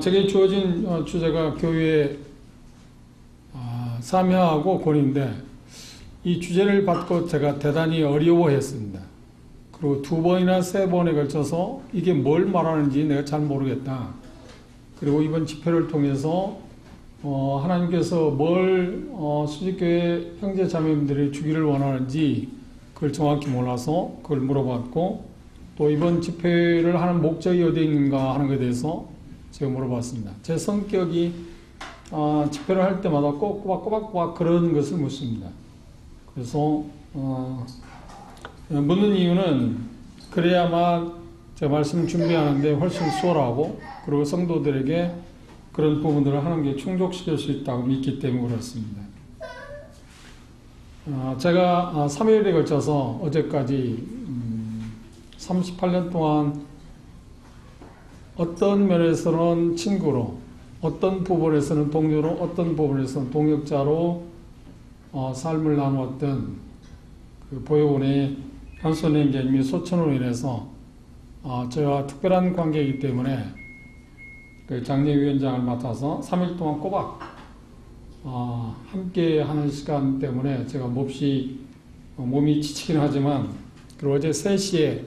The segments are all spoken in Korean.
제게 주어진 주제가 교회의 사명하고 권위인데 이 주제를 받고 제가 대단히 어려워했습니다. 그리고 2번이나 3번에 걸쳐서 이게 뭘 말하는지 내가 잘 모르겠다. 그리고 이번 집회를 통해서 하나님께서 뭘 수직교회 형제 자매님들이 주기를 원하는지 그걸 정확히 몰라서 그걸 물어봤고, 또 이번 집회를 하는 목적이 어디에 있는가 하는 것에 대해서 제가 물어봤습니다. 제 성격이 집회를 할 때마다 꼭 꼬박꼬박 그런 것을 묻습니다. 그래서 묻는 이유는 그래야만 제가 말씀 준비하는데 훨씬 수월하고, 그리고 성도들에게 그런 부분들을 하나님께 충족시킬 수 있다고 믿기 때문에 그렇습니다. 제가 3일에 걸쳐서 어제까지 38년 동안 어떤 면에서는 친구로, 어떤 부분에서는 동료로, 어떤 부분에서는 동역자로 삶을 나누었던 그 보혜원의 현선행자님이 소천으로 인해서 저와 특별한 관계이기 때문에 그 장례위원장을 맡아서 3일 동안 꼬박 함께 하는 시간 때문에 제가 몹시 몸이 지치긴 하지만, 그리고 어제 3시에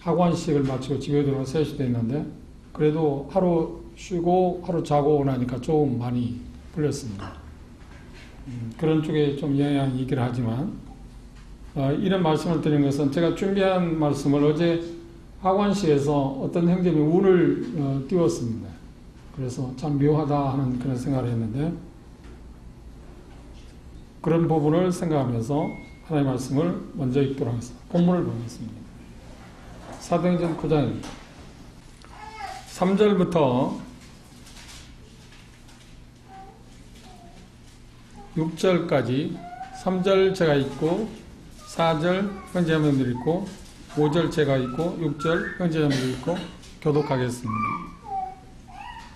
학원식을 마치고 집에 들어오면 3시 됐는데 그래도 하루 쉬고 하루 자고 나니까 조금 많이 풀렸습니다. 그런 쪽에 좀 영향이 있긴 하지만 이런 말씀을 드린 것은 제가 준비한 말씀을 어제 학원식에서 어떤 형제님이 운을 띄웠습니다. 그래서 참 묘하다 하는 그런 생각을 했는데, 그런 부분을 생각하면서 하나님의 말씀을 먼저 읽도록 하겠습니다. 본문을 보겠습니다. 사도행전 9장입니다. 3절부터 6절까지 3절 제가 읽고 4절 형제자매님들 읽고 5절 제가 읽고 6절 형제자매님들 읽고 교독하겠습니다.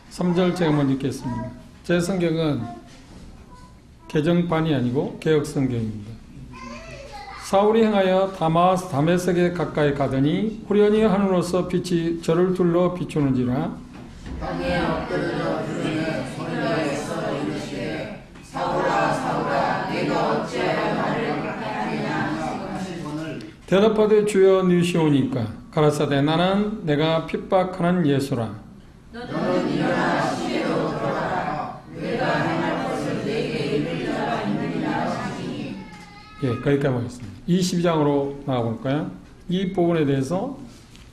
3절 제가 먼저 읽겠습니다. 제 성경은 개정판이 아니고 개혁성경입니다. 사울이 행하여 다메섹에 가까이 가더니 후련히 하늘로서 빛이 저를 둘러 비추는지라. 땅에 엎드려 부르는 소리가 있어 이르시되 사울아 사울아 내가 어찌하여 나를 박해하느냐 하시거늘. 대답하되 주여 누시오니까 가라사대 나는 내가 핍박하는 예수라. 너는 일어나 시내로 들어가라. 내가 행할 것을 내게 이를 자가 있느니라 하시니. 거기까지 보겠습니다. 22장으로 나가볼까요? 이 부분에 대해서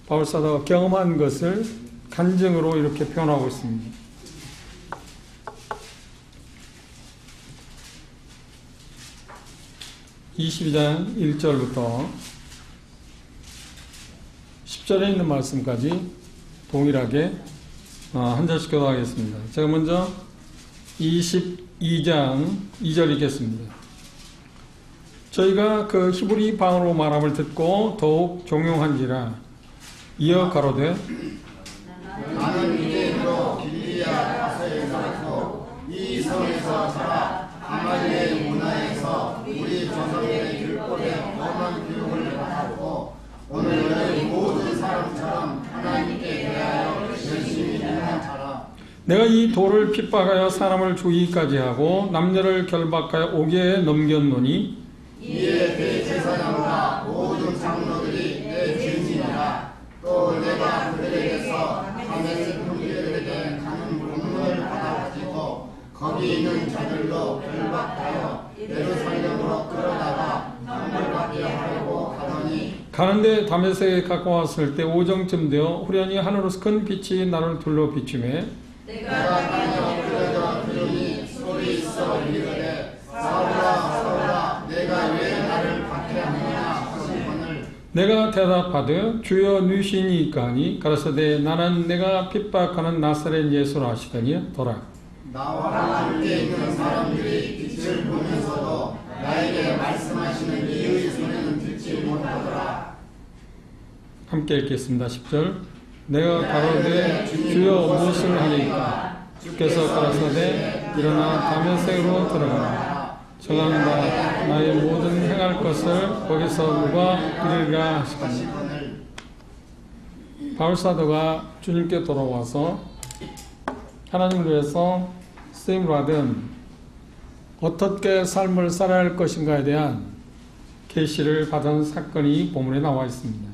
바울사도가 경험한 것을 간증으로 이렇게 표현하고 있습니다. 22장 1절부터 10절에 있는 말씀까지 동일하게 한 절씩 교독하겠습니다. 제가 먼저 22장 2절 읽겠습니다. 저희가 그 히브리 방언으로 말함을 듣고 더욱 종용한지라. 이어 가로되 나는 유대인으로 길리앗 가서에 살았고 이 성에서 자라 가말리엘 문화에서 우리 조상의 율법에 엄한 교육을 받았고 오늘은 모든 사람처럼 하나님께 대하여 열심히 일하는 자라. 내가 이 돌을 핍박하여 사람을 죽이기까지 하고 남녀를 결박하여 옥에 넘겼노니 이에 대제사장과 모든 장로들이 내 증인이라. 또 내가 그들에게서 다메섹 형제들에게 가는 공문을 받아가지고 거기 있는 자들로 결박하여 예루살렘으로 끌어다가 형벌받게 하려고 하더니, 가는데 다메섹에 가까웠을 때 오정쯤 되어 후련히 하늘로서 큰 빛이 나를 둘러 비추매 내가 땅에 엎드려 들으니 소리 있어 이르되 사울아 사울아 내가 왜 나를 박해하느냐 하시거늘. 내가 대답하되 주여 누시니까 하니 가라사대 나는 내가 핍박하는 나사렛 예수라 하시더니 돌아. 나와 함께 있는 사람들이 빛을 보면서도 나에게 말씀하시는 이의 소리는 듣지 못하더라. 함께 읽겠습니다. 10절 내가 가로되 주여 무엇을 하리까. 주께서 가라사대 일어나 다메섹으로 들어가라. 정함다 나의 모든 행할 것을 거기서 누가 이르리라 하시거늘. 바울사도가 주님께 돌아와서 하나님을 위해서 쓰임을 받은 어떻게 삶을 살아야 할 것인가에 대한 계시를 받은 사건이 본문에 나와 있습니다.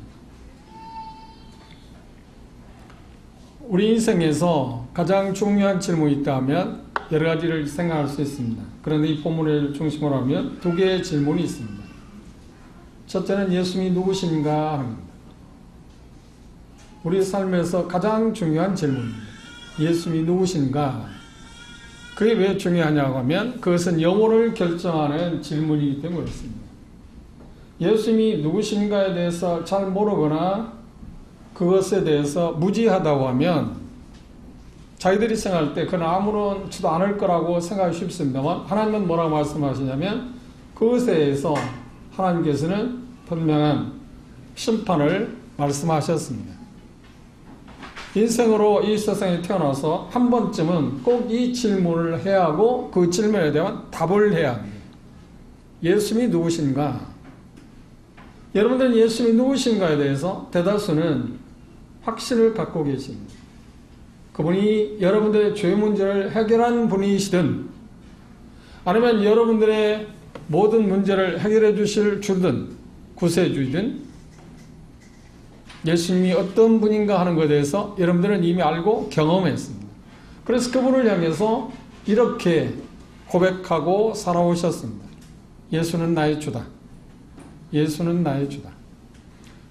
우리 인생에서 가장 중요한 질문이 있다면 여러 가지를 생각할 수 있습니다. 그런데 이 본문을 중심으로 하면 두 개의 질문이 있습니다. 첫째는 예수님이 누구신가 하는 겁니다. 우리 삶에서 가장 중요한 질문입니다. 예수님이 누구신가? 그게 왜 중요하냐고 하면 그것은 영혼을 결정하는 질문이기 때문에 그렇습니다. 예수님이 누구신가에 대해서 잘 모르거나 그것에 대해서 무지하다고 하면 자기들이 생각할 때 그건 아무렇지도 않을 거라고 생각하기 쉽습니다만 하나님은 뭐라고 말씀하시냐면 그것에 대해서 하나님께서는 분명한 심판을 말씀하셨습니다. 인생으로 이 세상에 태어나서 한 번쯤은 꼭 이 질문을 해야 하고 그 질문에 대한 답을 해야 합니다. 예수님이 누구신가? 여러분들은 예수님이 누구신가에 대해서 대다수는 확신을 갖고 계십니다. 그분이 여러분들의 죄 문제를 해결한 분이시든 아니면 여러분들의 모든 문제를 해결해 주실 주든 구세주든 예수님이 어떤 분인가 하는 것에 대해서 여러분들은 이미 알고 경험했습니다. 그래서 그분을 향해서 이렇게 고백하고 살아오셨습니다. 예수는 나의 주다. 예수는 나의 주다.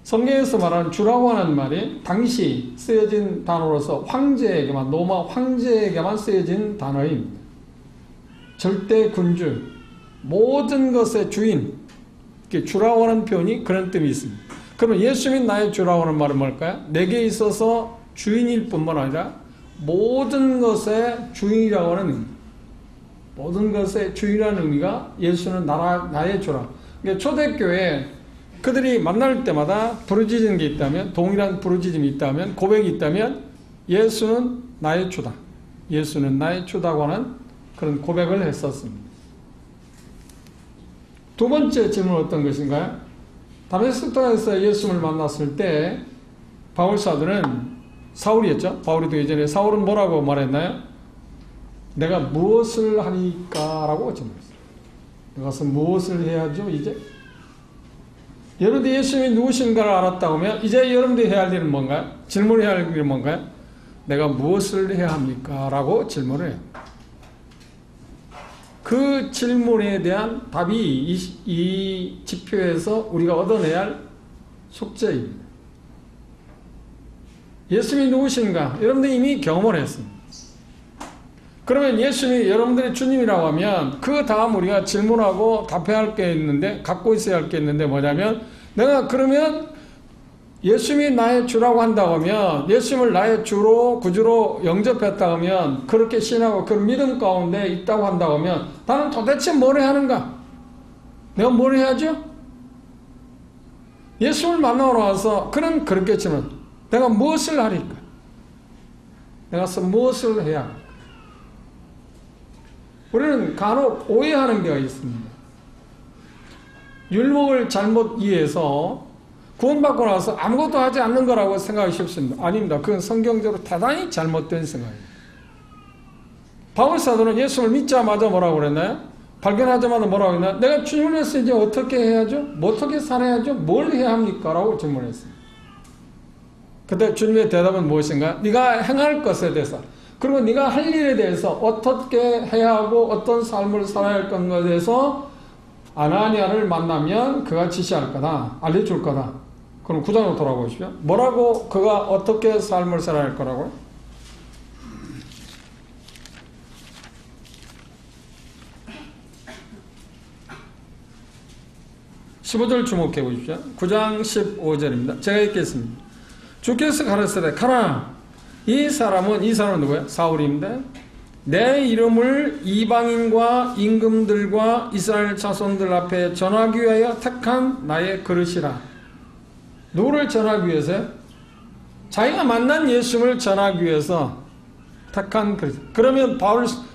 성경에서 말하는 주라고 하는 말이 당시 쓰여진 단어로서 황제에게만, 로마 황제에게만 쓰여진 단어입니다. 절대 군주, 모든 것의 주인, 주라고 하는 표현이 그런 뜻이 있습니다. 그러면 예수님이 나의 주라고 하는 말은 뭘까요? 내게 있어서 주인일 뿐만 아니라 모든 것의 주인이라고 하는 의미. 모든 것의 주인이라는 의미가 예수는 나의 주라. 그러니까 초대교회 그들이 만날 때마다 부르짖는 게 있다면, 동일한 부르짖음이 있다면, 고백이 있다면 예수는 나의 주다. 예수는 나의 주다고 하는 그런 고백을 했었습니다. 두 번째 질문은 어떤 것인가요? 다메섹에서 예수님을 만났을 때 바울사도는 사울이었죠. 바울이도 예전에 사울은 뭐라고 말했나요? 내가 무엇을 하니까 라고 질문했어요. 내가 무엇을 해야죠 이제? 여러분들이 예수님이 누구신가를 알았다고 하면 이제 여러분들이 해야 할 일은 뭔가요? 질문해야 할 일은 뭔가요? 내가 무엇을 해야 합니까? 라고 질문을 해요. 그 질문에 대한 답이 이 지표에서 우리가 얻어내야 할 숙제입니다. 예수님이 누구신가? 여러분들이 이미 경험을 했습니다. 그러면 예수님이 여러분들의 주님이라고 하면 그 다음 우리가 질문하고 답해야 할 게 있는데, 갖고 있어야 할 게 있는데 뭐냐면, 내가 그러면 예수님이 나의 주라고 한다고 하면, 예수님을 나의 주로 구주로 영접했다고 하면, 그렇게 신하고 그 믿음 가운데 있다고 한다고 하면 나는 도대체 뭘 해야 하는가? 내가 뭘 해야죠? 예수님을 만나러 와서 그는 그렇게 질문, 내가 무엇을 하리까? 내가 무엇을 해야 할까? 우리는 간혹 오해하는 게 있습니다. 율법을 잘못 이해해서 구원받고 나서 아무것도 하지 않는 거라고 생각하기 쉽습니다. 아닙니다. 그건 성경적으로 대단히 잘못된 생각이에요. 바울사도는 예수를 믿자마자 뭐라고 그랬나요? 발견하자마자 뭐라고 했나요? 내가 주님을 위해서 이제 어떻게 해야죠? 어떻게 살아야죠? 뭘 해야 합니까? 라고 질문했습니다. 그때 주님의 대답은 무엇인가요? 네가 행할 것에 대해서, 그리고 네가 할 일에 대해서 어떻게 해야 하고 어떤 삶을 살아야 할 것에 대해서 아나니아를 만나면 그가 지시할 거다. 알려줄 거다. 그럼 9장으로 돌아보십시오. 뭐라고 그가 어떻게 삶을 살아야 할 거라고요? (15절) 주목해 보십시오. 9장 15절입니다. 제가 읽겠습니다. 주께서 가르치되 가라. 이 사람은 누구예요? 사울입니다. 내 이름을 이방인과 임금들과 이스라엘 자손들 앞에 전하기 위하여 택한 나의 그릇이라. 누구를 전하기 위해서요? 자기가 만난 예수님을 전하기 위해서 택한 그릇. 그러면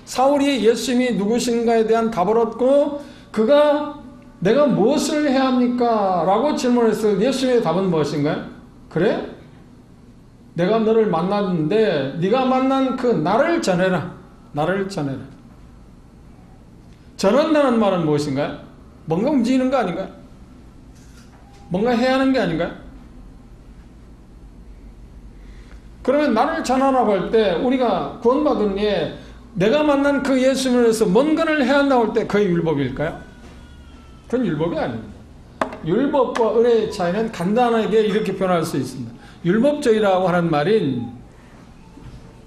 사울이 예수님이 누구신가에 대한 답을 얻고 그가 내가 무엇을 해야 합니까? 라고 질문했을 때 예수님의 답은 무엇인가요? 그래? 내가 너를 만났는데 네가 만난 그 나를 전해라. 나를 전해라. 전한다는 말은 무엇인가요? 뭔가 움직이는 거 아닌가요? 뭔가 해야 하는 게 아닌가요? 그러면 나를 전하라고 할 때 우리가 구원받은 뒤에 내가 만난 그 예수님을 위해서 뭔가를 해야 한다고 할 때 그게 율법일까요? 그건 율법이 아닙니다. 율법과 은혜의 차이는 간단하게 이렇게 표현할 수 있습니다. 율법적이라고 하는 말인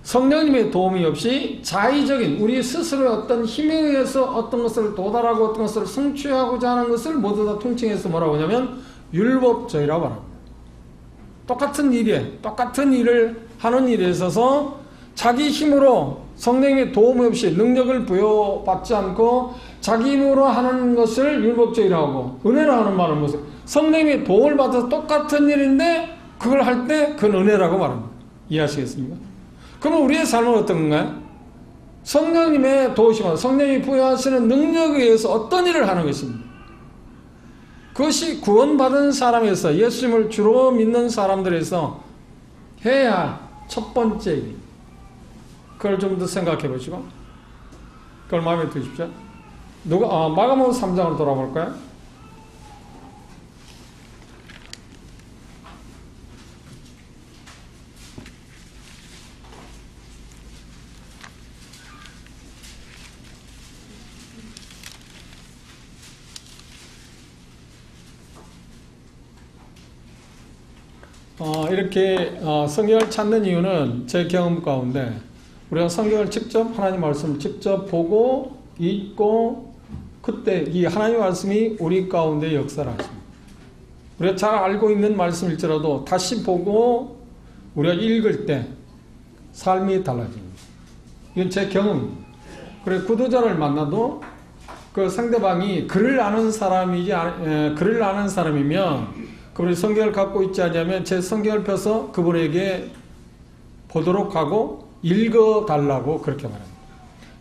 성령님의 도움이 없이 자의적인 우리 스스로의 어떤 힘에 의해서 어떤 것을 도달하고 어떤 것을 성취하고자 하는 것을 모두 다 통칭해서 뭐라고 하냐면 율법적이라고 말합니다. 똑같은 일을 하는 일에 있어서 자기 힘으로 성령의 도움 없이 능력을 부여받지 않고 자기 힘으로 하는 것을 율법적이라고 하고, 은혜라고 하는 말은 무슨? 성령의 도움을 받아서 똑같은 일인데 그걸 할 때 그건 은혜라고 말합니다. 이해하시겠습니까? 그러면 우리의 삶은 어떤 건가요? 성령님의 도우심과 성령이 부여하시는 능력에 의해서 어떤 일을 하는 것입니다. 그것이 구원받은 사람에서, 예수님을 주로 믿는 사람들에서 해야 할 첫 번째 일. 그걸 좀 더 생각해 보시고 그걸 마음에 두십시오. 마가복음 3장으로 돌아볼까요? 이렇게 성경을 찾는 이유는 제 경험 가운데 우리가 성경을 직접, 하나님 말씀을 직접 보고 읽고 그때 이 하나님 말씀이 우리 가운데 역사를 하십니다. 우리가 잘 알고 있는 말씀일지라도 다시 보고 우리가 읽을 때 삶이 달라집니다. 이건 제 경험입니다. 그래, 구도자를 만나도 그 상대방이 글을 아는 사람이면 그분이 성경을 갖고 있지 않냐면 제 성경을 펴서 그분에게 보도록 하고 읽어달라고 그렇게 말합니다.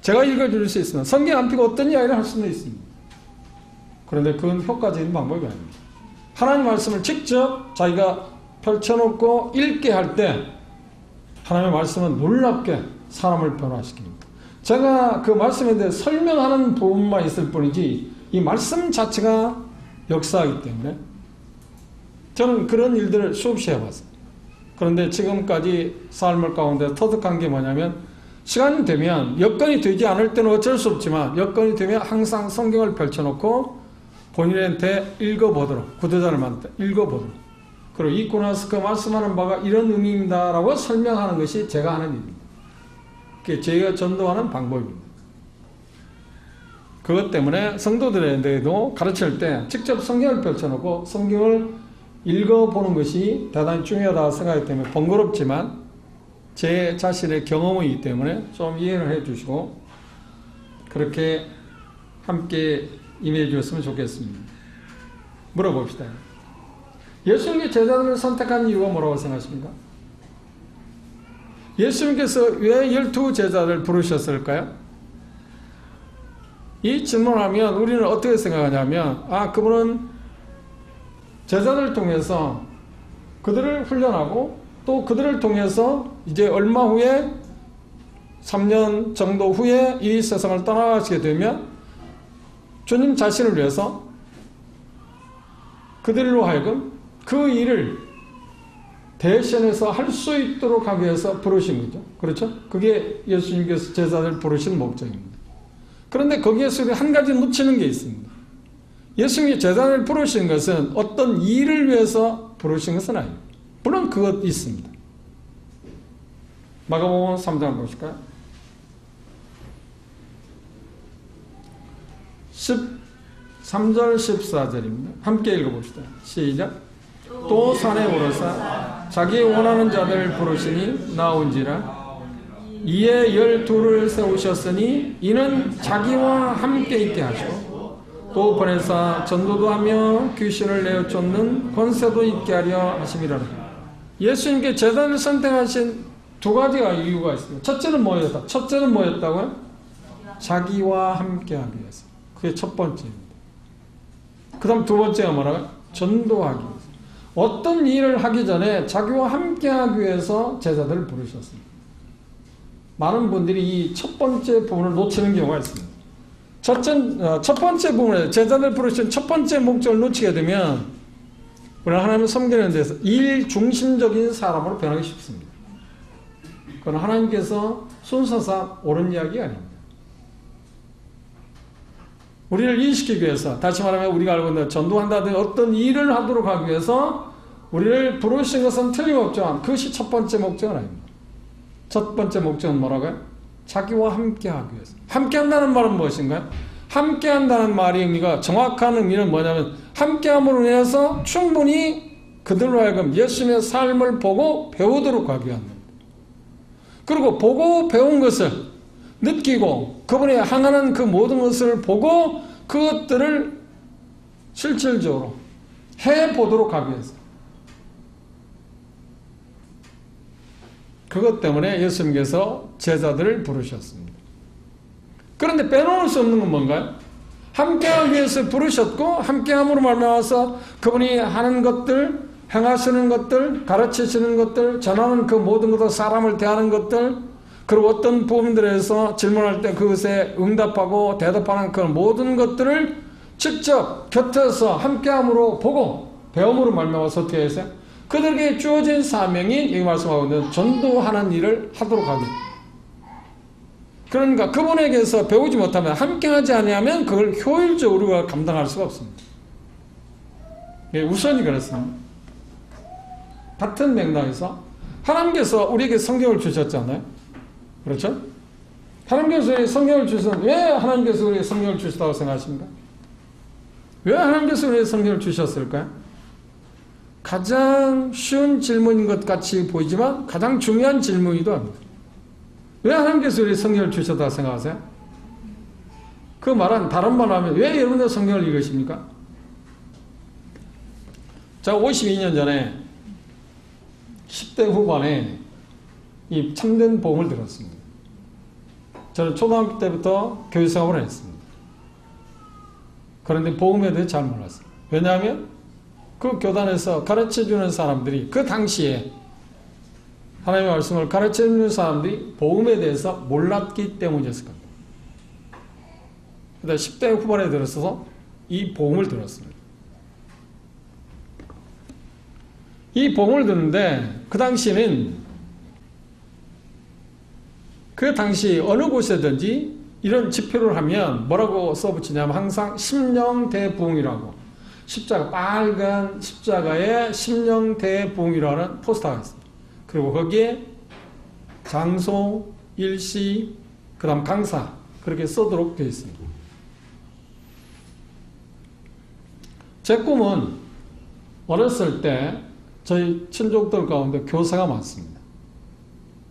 제가 읽어줄 수 있으면 성경 안 펴고 어떤 이야기를 할 수는 있습니다. 그런데 그건 효과적인 방법이 아닙니다. 하나님 말씀을 직접 자기가 펼쳐놓고 읽게 할 때 하나님의 말씀은 놀랍게 사람을 변화시킵니다. 제가 그 말씀에 대해 설명하는 부분만 있을 뿐이지 이 말씀 자체가 역사하기 때문에 저는 그런 일들을 수없이 해봤어요. 그런데 지금까지 삶을 가운데 터득한 게 뭐냐면 시간이 되면 여건이 되지 않을 때는 어쩔 수 없지만 여건이 되면 항상 성경을 펼쳐놓고 본인한테 읽어보도록, 구도자를 만날 때 읽어보도록, 그리고 읽고 나서 그 말씀하는 바가 이런 의미입니다 라고 설명하는 것이 제가 하는 일입니다. 그게 제가 전도하는 방법입니다. 그것 때문에 성도들에게도 가르칠 때 직접 성경을 펼쳐놓고 성경을 읽어보는 것이 대단히 중요하다고 생각하기 때문에 번거롭지만 제 자신의 경험이기 때문에 좀 이해를 해 주시고 그렇게 함께 임해 주셨으면 좋겠습니다. 물어봅시다. 예수님께 제자들을 선택한 이유가 뭐라고 생각하십니까? 예수님께서 왜 12제자를 부르셨을까요? 이 질문하면 우리는 어떻게 생각하냐면 그분은 제자들을 통해서 그들을 훈련하고 또 그들을 통해서 이제 얼마 후에 3년 정도 후에 이 세상을 떠나가시게 되면 주님 자신을 위해서 그들로 하여금 그 일을 대신해서 할 수 있도록 하기 위해서 부르신 거죠. 그렇죠? 그게 예수님께서 제자들을 부르신 목적입니다. 그런데 거기에서 한 가지 놓치는 게 있습니다. 예수님이 제자를 부르신 것은 어떤 일을 위해서 부르신 것은 아닙니다. 물론 그것 있습니다. 마가복음 3장을 보실까요? 13절 14절입니다. 함께 읽어봅시다. 시작. 또 산에 오르사 자기 원하는 자들 부르시니 나온지라. 이에 12를 세우셨으니 이는 자기와 함께 있게 하시고 또 보내사 전도도 하며 귀신을 내어 쫓는 권세도 있게 하려 하심이라. 예수님께 제자를 선택하신 두 가지가 이유가 있습니다. 첫째는 뭐였다고요? 자기와 함께 하기 위해서. 그게 첫 번째입니다. 그 다음 두 번째가 뭐라고요? 전도하기 위해서. 어떤 일을 하기 전에 자기와 함께 하기 위해서 제자들을 부르셨습니다. 많은 분들이 이 첫 번째 부분을 놓치는 경우가 있습니다. 첫 번째 부분에 제자들 부르신 첫 번째 목적을 놓치게 되면 우리는 하나님을 섬기는 데서 일 중심적인 사람으로 변하기 쉽습니다. 그건 하나님께서 순서상 옳은 이야기가 아닙니다. 우리를 이익시키기 위해서, 다시 말하면 우리가 알고 있는 전도한다든지 어떤 일을 하도록 하기 위해서 우리를 부르신 것은 틀림없지만 그것이 첫 번째 목적은 아닙니다. 첫 번째 목적은 뭐라고요? 자기와 함께 하기 위해서. 함께 한다는 말은 무엇인가요? 함께 한다는 말의 의미가, 정확한 의미는 뭐냐면 함께 함으로 인해서 충분히 그들로 하여금 예수님의 삶을 보고 배우도록 하게 합니다. 그리고 보고 배운 것을 느끼고 그분이 향하는 그 모든 것을 보고 그것들을 실질적으로 해보도록 하기 위해서. 그것 때문에 예수님께서 제자들을 부르셨습니다. 그런데 빼놓을 수 없는 건 뭔가요? 함께하기 위해서 부르셨고 함께함으로 말미암아서 그분이 하는 것들, 행하시는 것들, 가르치시는 것들, 전하는 그 모든 것들, 사람을 대하는 것들, 그리고 어떤 부분들에서 질문할 때 그것에 응답하고 대답하는 그런 모든 것들을 직접 곁에서 함께함으로 보고 배움으로 말미암아서 어떻게 했어요? 그들에게 주어진 사명이 여기 말씀하고 있는 전도하는 일을 하도록 하기. 그러니까 그분에게서 배우지 못하면, 함께하지 않으면 그걸 효율적으로 우리가 감당할 수가 없습니다. 우선이 그렇습니다. 같은 맥락에서 하나님께서 우리에게 성경을 주셨잖아요. 그렇죠? 하나님께서 우리에게 성경을 주셨는데 왜 하나님께서 우리에게 성경을 주셨다고 생각하십니까? 왜 하나님께서 우리에게 성경을 주셨을까요? 가장 쉬운 질문인 것 같이 보이지만 가장 중요한 질문이기도 합니다. 왜 하나님께서 우리에게 성경을 주셨다고 생각하세요? 그 말은 다른 말로 하면 왜 여러분들 성경을 읽으십니까? 제가 52년 전에 10대 후반에 이 참된 복음을 들었습니다. 저는 초등학교 때부터 교육생활을 했습니다. 그런데 복음에 대해 잘 몰랐어요. 왜냐하면 그 교단에서 가르쳐주는 사람들이 그 당시에 하나님의 말씀을 가르쳐주는 사람들이 복음에 대해서 몰랐기 때문이었을 겁니다. 그런데 10대 후반에 들어서서 이 복음을 들었습니다. 이 복음을 듣는데 그 당시에는 그 당시 어느 곳에든지 이런 집회를 하면 뭐라고 써붙이냐면 항상 심령대부흥이라고, 십자가, 빨간 십자가에 심령대부흥이라는 포스터가 있습니다. 그리고 거기에 장소, 일시, 그 다음 강사 그렇게 써도록 되어 있습니다. 제 꿈은 어렸을 때 저희 친족들 가운데 교사가 많습니다.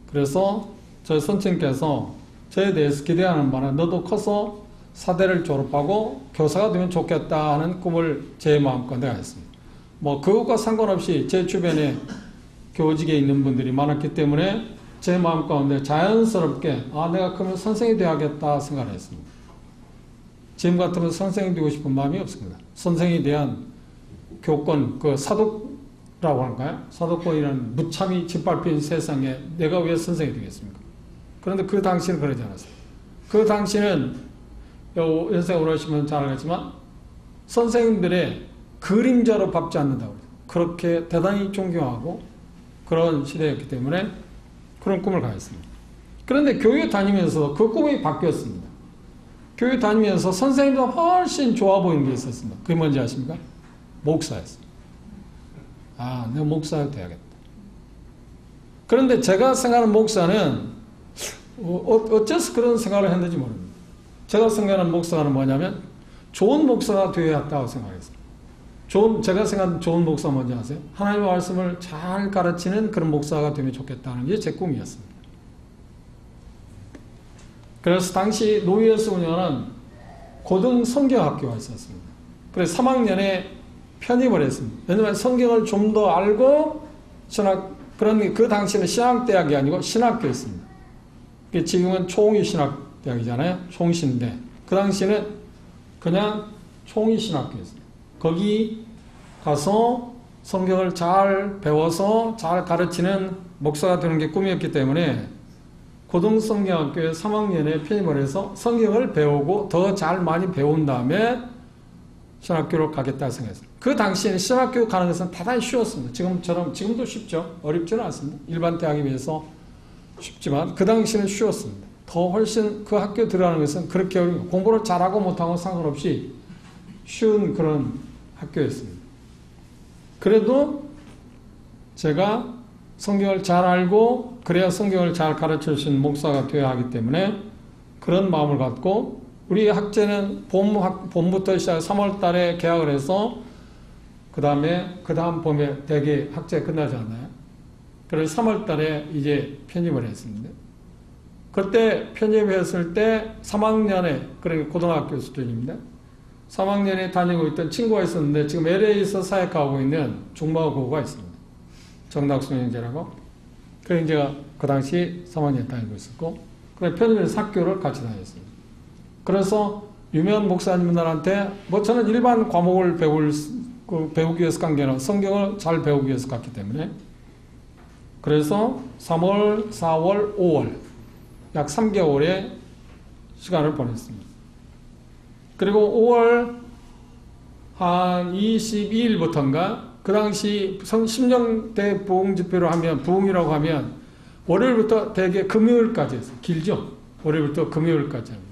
그래서 저희 선생님께서 저에 대해서 기대하는 바는 너도 커서 사대를 졸업하고 교사가 되면 좋겠다 하는 꿈을 제 마음껏 내가 했습니다. 뭐 그것과 상관없이 제 주변에 교직에 있는 분들이 많았기 때문에 제 마음 가운데 자연스럽게 내가 그러면 선생이 되어야겠다 생각을 했습니다. 지금 같으면 선생이 되고 싶은 마음이 없습니다. 선생에 대한 교권, 그 사독라고 할까요? 사독권이라는 무참히 짓밟힌 세상에 내가 왜 선생이 되겠습니까? 그런데 그 당시는 그러지 않았어요. 그 당시는 연세가 오르시면 잘 알겠지만 선생님들의 그림자로 밟지 않는다고 그렇게 대단히 존경하고 그런 시대였기 때문에 그런 꿈을 가졌습니다. 그런데 교회 다니면서 그 꿈이 바뀌었습니다. 교회 다니면서 선생님보다 훨씬 좋아 보이는 게 있었습니다. 그게 뭔지 아십니까? 목사였습니다. 내가 목사가 돼야겠다. 그런데 제가 생각하는 목사는 어째서 그런 생각을 했는지 모릅니다. 제가 생각하는 목사는 뭐냐면 좋은 목사가 되어야 했다고 생각했어요. 제가 생각하는 좋은 목사 뭔지 아세요? 하나님의 말씀을 잘 가르치는 그런 목사가 되면 좋겠다는 게 제 꿈이었습니다. 그래서 당시 노예에서 운영하는 고등 성경학교가 있었습니다. 그래서 3학년에 편입을 했습니다. 왜냐하면 성경을 좀 더 알고 그 당시에는 신학대학이 아니고 신학교였습니다. 지금은 총의신학대학이잖아요. 총신대. 그 당시에는 그냥 총의신학교였습니다. 거기 가서 성경을 잘 배워서 잘 가르치는 목사가 되는 게 꿈이었기 때문에 고등성경학교에 3학년에 편입을 해서 성경을 배우고 더 잘 많이 배운 다음에 신학교로 가겠다 생각했어요. 그 당시에는 신학교 가는 것은 대단히 쉬웠습니다. 지금도 쉽죠. 어렵지는 않습니다. 일반 대학에 비해서 쉽지만 그 당시에는 쉬웠습니다. 더 훨씬 그 학교 들어가는 것은 그렇게 공부를 잘하고 못하고 상관없이 쉬운 그런 학교였습니다. 그래도 제가 성경을 잘 알고 그래야 성경을 잘 가르쳐 주신 목사가 되어야 하기 때문에 그런 마음을 갖고 우리 학제는 봄부터 시작 3월 달에 개학을 해서 그 다음 봄에 대개 학제 끝나지 않나요? 그래서 3월 달에 이제 편입을 했습니다. 그때 편입했을 때 3학년에, 그러니까 고등학교 수준입니다. 3학년에 다니고 있던 친구가 있었는데 지금 LA에서 사역하고 있는 중마고가 있습니다. 정낙순 형제라고. 그래서 제가 그 당시 3학년 다니고 있었고, 그래 편입해서 학교를 같이 다녔습니다. 그래서 유명한 목사님들한테 저는 일반 과목을 배우기 위해서 간 게 아니라 성경을 잘 배우기 위해서 갔기 때문에 그래서 3월, 4월, 5월 약 3개월의 시간을 보냈습니다. 그리고 5월 한 22일부터인가 그 당시 심령대 부흥집회로 하면 부흥이라고 하면 월요일부터 대개 금요일까지 했어요. 길죠? 월요일부터 금요일까지 합니다.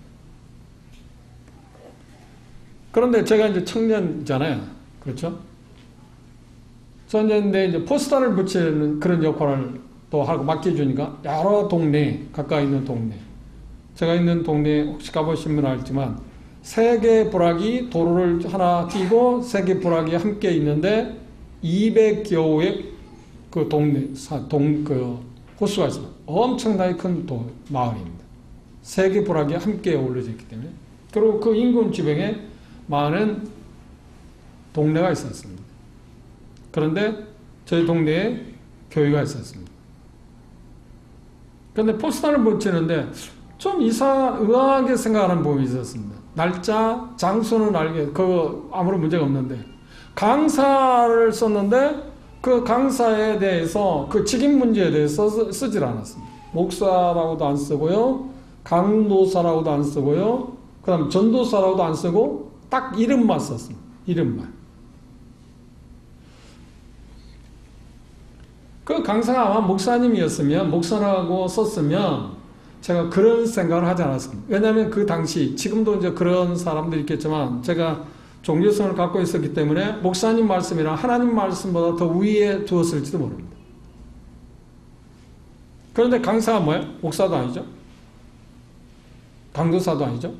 그런데 제가 이제 청년이잖아요. 그렇죠? 청년인데 이제 포스터를 붙이는 그런 역할을 또 하고 맡겨주니까 여러 동네, 가까이 있는 동네. 제가 있는 동네에 혹시 가보신 분은 알지만 세 개의 부락이 도로를 하나 띄고 세 개의 부락이 함께 있는데 200개의 그 동네, 그 호수가 있습니다. 엄청나게 큰 마을입니다. 세 개의 부락이 함께 어우러져 있기 때문에. 그리고 그 인근 주변에 많은 동네가 있었습니다. 그런데 저희 동네에 교회가 있었습니다. 그런데 포스터를 붙이는데 좀 의아하게 생각하는 부분이 있었습니다. 날짜, 장소는 그거 아무런 문제가 없는데 강사를 썼는데 그 강사에 대해서 그 직임 문제에 대해서 쓰질 않았습니다. 목사라고도 안 쓰고요. 강도사라고도 안 쓰고요. 그 다음 전도사라고도 안 쓰고 딱 이름만 썼습니다. 이름만. 그 강사가 아마 목사님이었으면 목사라고 썼으면 제가 그런 생각을 하지 않았습니다. 왜냐하면 그 당시 지금도 이제 그런 사람들이 있겠지만 제가 종교성을 갖고 있었기 때문에 목사님 말씀이랑 하나님 말씀보다 더 위에 두었을지도 모릅니다. 그런데 강사가 뭐예요? 목사도 아니죠. 강도사도 아니죠.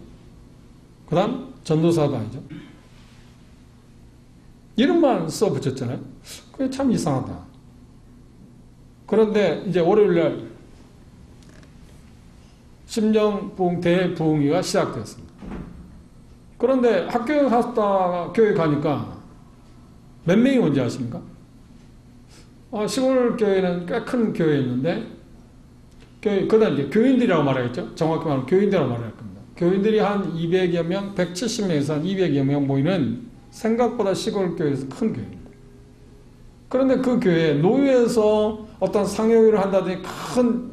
그 다음 전도사도 아니죠. 이름만 써 붙였잖아요. 그게 참 이상하다. 그런데 이제 월요일날 심령부흥 대부흥회가 시작됐습니다. 그런데 학교에 갔다가 교회 가니까 몇 명이 온지 아십니까? 시골 교회는 꽤 큰 교회였는데 그다음 이제 교인들이라고 말하겠죠. 정확히 말하면 교인들이라고 말할 겁니다. 교인들이 한 200여 명, 170명에서 한 200여 명 모이는 생각보다 시골 교회에서 큰 교회입니다. 그런데 그 교회에 노예에서 어떤 상여회를 한다든지 큰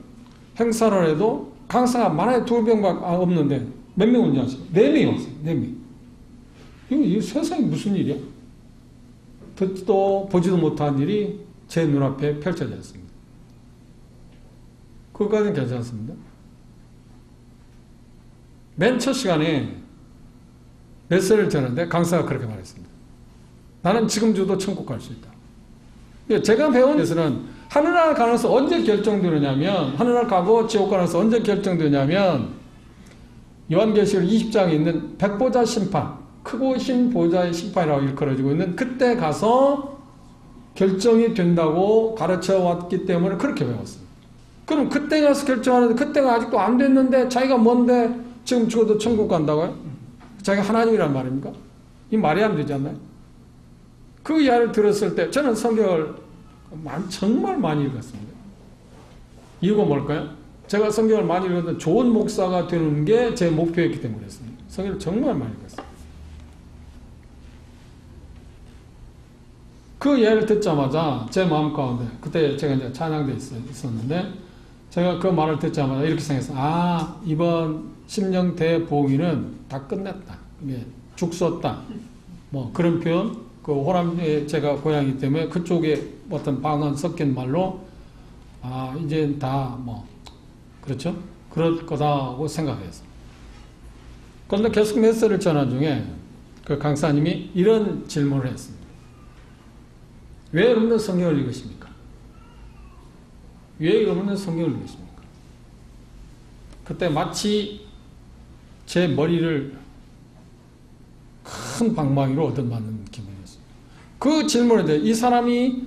행사를 해도 강사가 만약에 2명밖에 없는데 몇 명 온지 아세요? 4명이 왔어요. 4명. 이거 세상에 무슨 일이야? 듣지도 보지도 못한 일이 제 눈앞에 펼쳐졌습니다. 그것까지는 괜찮습니다. 맨 첫 시간에 메시지를 전하는데 강사가 그렇게 말했습니다. 나는 지금 줘도 천국 갈 수 있다. 제가 배운 데서는 하늘나라 가는 것은 언제 결정되느냐면 하늘나라 가고 지옥 가는 것은 언제 결정되냐면 요한계시록 20장에 있는 백보자 심판, 크고 흰 보좌의 심판이라고 일컬어지고 있는 그때 가서 결정이 된다고 가르쳐 왔기 때문에 그렇게 배웠습니다. 그럼 그때 가서 결정하는데 그때가 아직도 안 됐는데 자기가 뭔데 지금 죽어도 천국 간다고요? 자기가 하나님이란 말입니까? 이 말이 안 되지 않나요? 그 이야기를 들었을 때 저는 성경을 정말 많이 읽었습니다. 이유가 뭘까요? 제가 성경을 많이 읽었는데 좋은 목사가 되는 게 제 목표였기 때문에 그랬습니다. 성경을 정말 많이 읽었습니다. 그 예를 듣자마자 제 마음 가운데, 그때 제가 이제 찬양대 있었는데, 제가 그 말을 듣자마자 이렇게 생각했어요. 아, 이번 심령 대보기는 다 끝냈다. 이게 죽었다. 뭐 그런 표현, 그 호남에 제가 고향이기 때문에 그쪽에 어떤 방언 섞인 말로, 아, 이제 다 뭐, 그렇죠? 그럴 거다고 생각했어요. 그런데 계속 메시지를 전한 중에 그 강사님이 이런 질문을 했습니다. 왜 여러분들 성경을 읽으십니까? 왜 여러분들 성경을 읽으십니까? 그때 마치 제 머리를 큰 방망이로 얻어맞는 기분이었어요. 그 질문에 대해 이 사람이,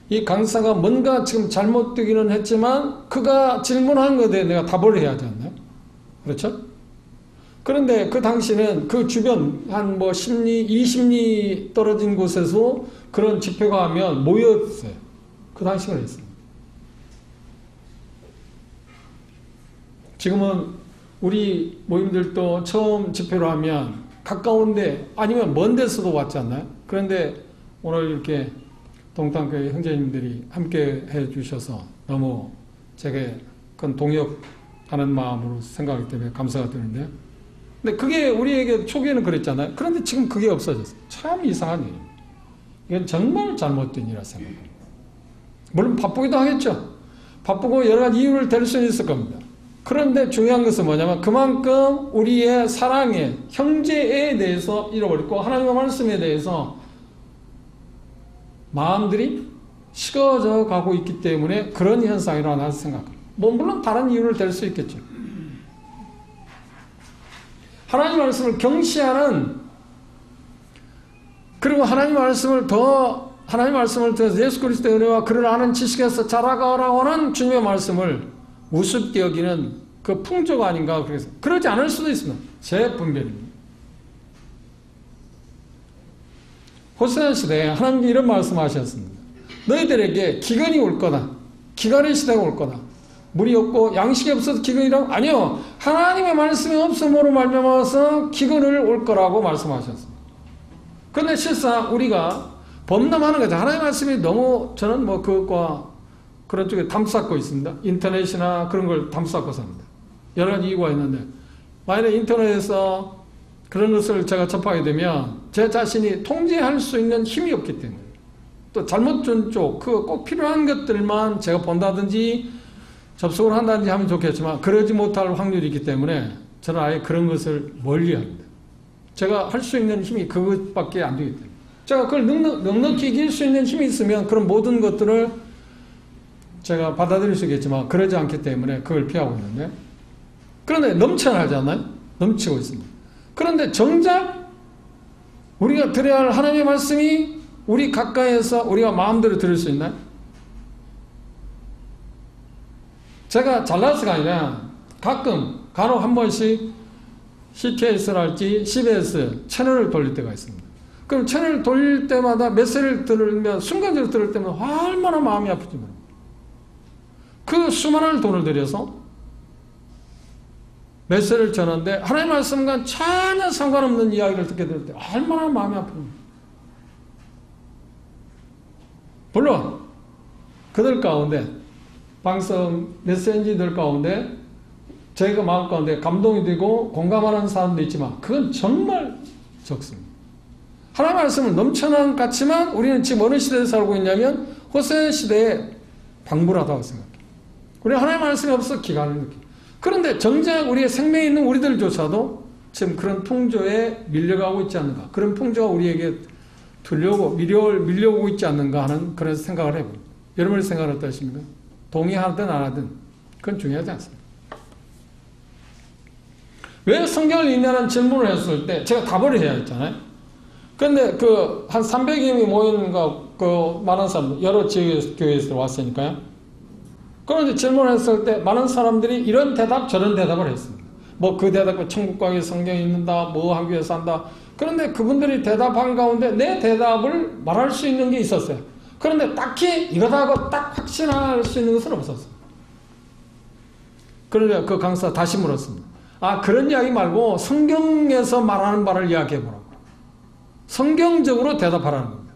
이 강사가 뭔가 지금 잘못되기는 했지만 그가 질문한 것에 대해 내가 답을 해야 하지 않나요? 그렇죠? 그런데 그 당시는 그 주변 한 뭐 10리, 20리 떨어진 곳에서 그런 집회가 하면 모였어요. 그 당시가 있습니다. 지금은 우리 모임들도 처음 집회로 하면 가까운데 아니면 먼 데서도 왔지 않나요? 그런데 오늘 이렇게 동탄교회 형제님들이 함께 해 주셔서 너무 제게 그건 동역하는 마음으로 생각하기 때문에 감사가 드는데요. 근데 그게 우리에게 초기에는 그랬잖아요. 그런데 지금 그게 없어졌어요. 참 이상한 일입니다. 이건 정말 잘못된 일이라 생각합니다. 물론 바쁘기도 하겠죠. 바쁘고 여러 가지 이유를 댈 수는 있을 겁니다. 그런데 중요한 것은 뭐냐면 그만큼 우리의 사랑의 형제에 대해서 잃어버리고 하나님의 말씀에 대해서 마음들이 식어져 가고 있기 때문에 그런 현상이라고 생각합니다. 뭐 물론 다른 이유를 댈 수 있겠죠. 하나님 말씀을 경시하는, 그리고 하나님 말씀을 통해서 예수 그리스도의 은혜와 그를 아는 지식에서 자라가라고 하는 주님의 말씀을 우습게 여기는 그 풍조가 아닌가. 그래서 그러지 않을 수도 있습니다. 제 분별입니다. 호세아 시대에 하나님이 이런 말씀하셨습니다. 너희들에게 기근이 올 거다. 기근의 시대가 올 거다. 물이 없고 양식이 없어서 기근이라고? 아니요. 하나님의 말씀이 없음으로 말미암아서 기근을 올 거라고 말씀하셨습니다. 그런데 실상 우리가 범람하는 거죠. 하나님의 말씀이 너무, 저는 뭐 그것과 그런 쪽에 담쌓고 있습니다. 인터넷이나 그런 걸 담쌓고 삽니다. 여러 가지 이유가 있는데 만약에 인터넷에서 그런 것을 제가 접하게 되면 제 자신이 통제할 수 있는 힘이 없기 때문에, 또 잘못 준 쪽, 그 꼭 필요한 것들만 제가 본다든지 접속을 한다든지 하면 좋겠지만 그러지 못할 확률이 있기 때문에 저는 아예 그런 것을 멀리합니다. 제가 할 수 있는 힘이 그것밖에 안 되기 때문에, 제가 그걸 넉넉히 이길 수 있는 힘이 있으면 그런 모든 것들을 제가 받아들일 수 있겠지만 그러지 않기 때문에 그걸 피하고 있는데, 그런데 넘쳐나잖아요. 넘치고 있습니다. 그런데 정작 우리가 들어야 할 하나님의 말씀이 우리 가까이에서 우리가 마음대로 들을 수 있나요? 제가 잘나서가 아니라 가끔 간혹 한 번씩 CTS랄지 CBS 채널을 돌릴 때가 있습니다. 그럼 채널을 돌릴 때마다 메시지를 들으면, 순간적으로 들을 때마다 얼마나 마음이 아프지 모릅니다. 그 수많은 돈을 들여서 메시지를 전하는데 하나님 말씀과 전혀 상관없는 이야기를 듣게 될 때 얼마나 마음이 아픕니까? 물론 그들 가운데, 방송 메시지들 가운데 제가 마음 가운데 감동이 되고 공감하는 사람도 있지만 그건 정말 적습니다. 하나님 말씀은 넘쳐난 것 같지만 우리는 지금 어느 시대에 살고 있냐면 호세 시대에 방불하다고 생각해요. 우리 하나님 말씀이 없어 기간을 느껴요. 그런데 정작 우리의 생명이 있는 우리들조차도 지금 그런 풍조에 밀려가고 있지 않는가, 그런 풍조가 우리에게 밀려오고 있지 않는가 하는 그런 생각을 해봅니다. 여러분의 생각은 어떠십니까? 동의하든 안 하든 그건 중요하지 않습니다. 왜 성경을 읽냐는 질문을 했을 때 제가 답을 해야 했잖아요. 그런데 그 한 300명이 모인 그 많은 사람들, 여러 지역 교회에서 왔으니까요. 그런데 질문을 했을 때 많은 사람들이 이런 대답 저런 대답을 했습니다. 뭐 그 대답, 천국 가기 성경이 있는다, 뭐 하기 위해서 한다. 그런데 그분들이 대답한 가운데 내 대답을 말할 수 있는 게 있었어요. 그런데 딱히 이거다 하고 딱 확신할 수 있는 것은 없었어요. 그러자 그 강사 다시 물었습니다. 아, 그런 이야기 말고 성경에서 말하는 바를 이야기해보라고. 성경적으로 대답하라는 겁니다.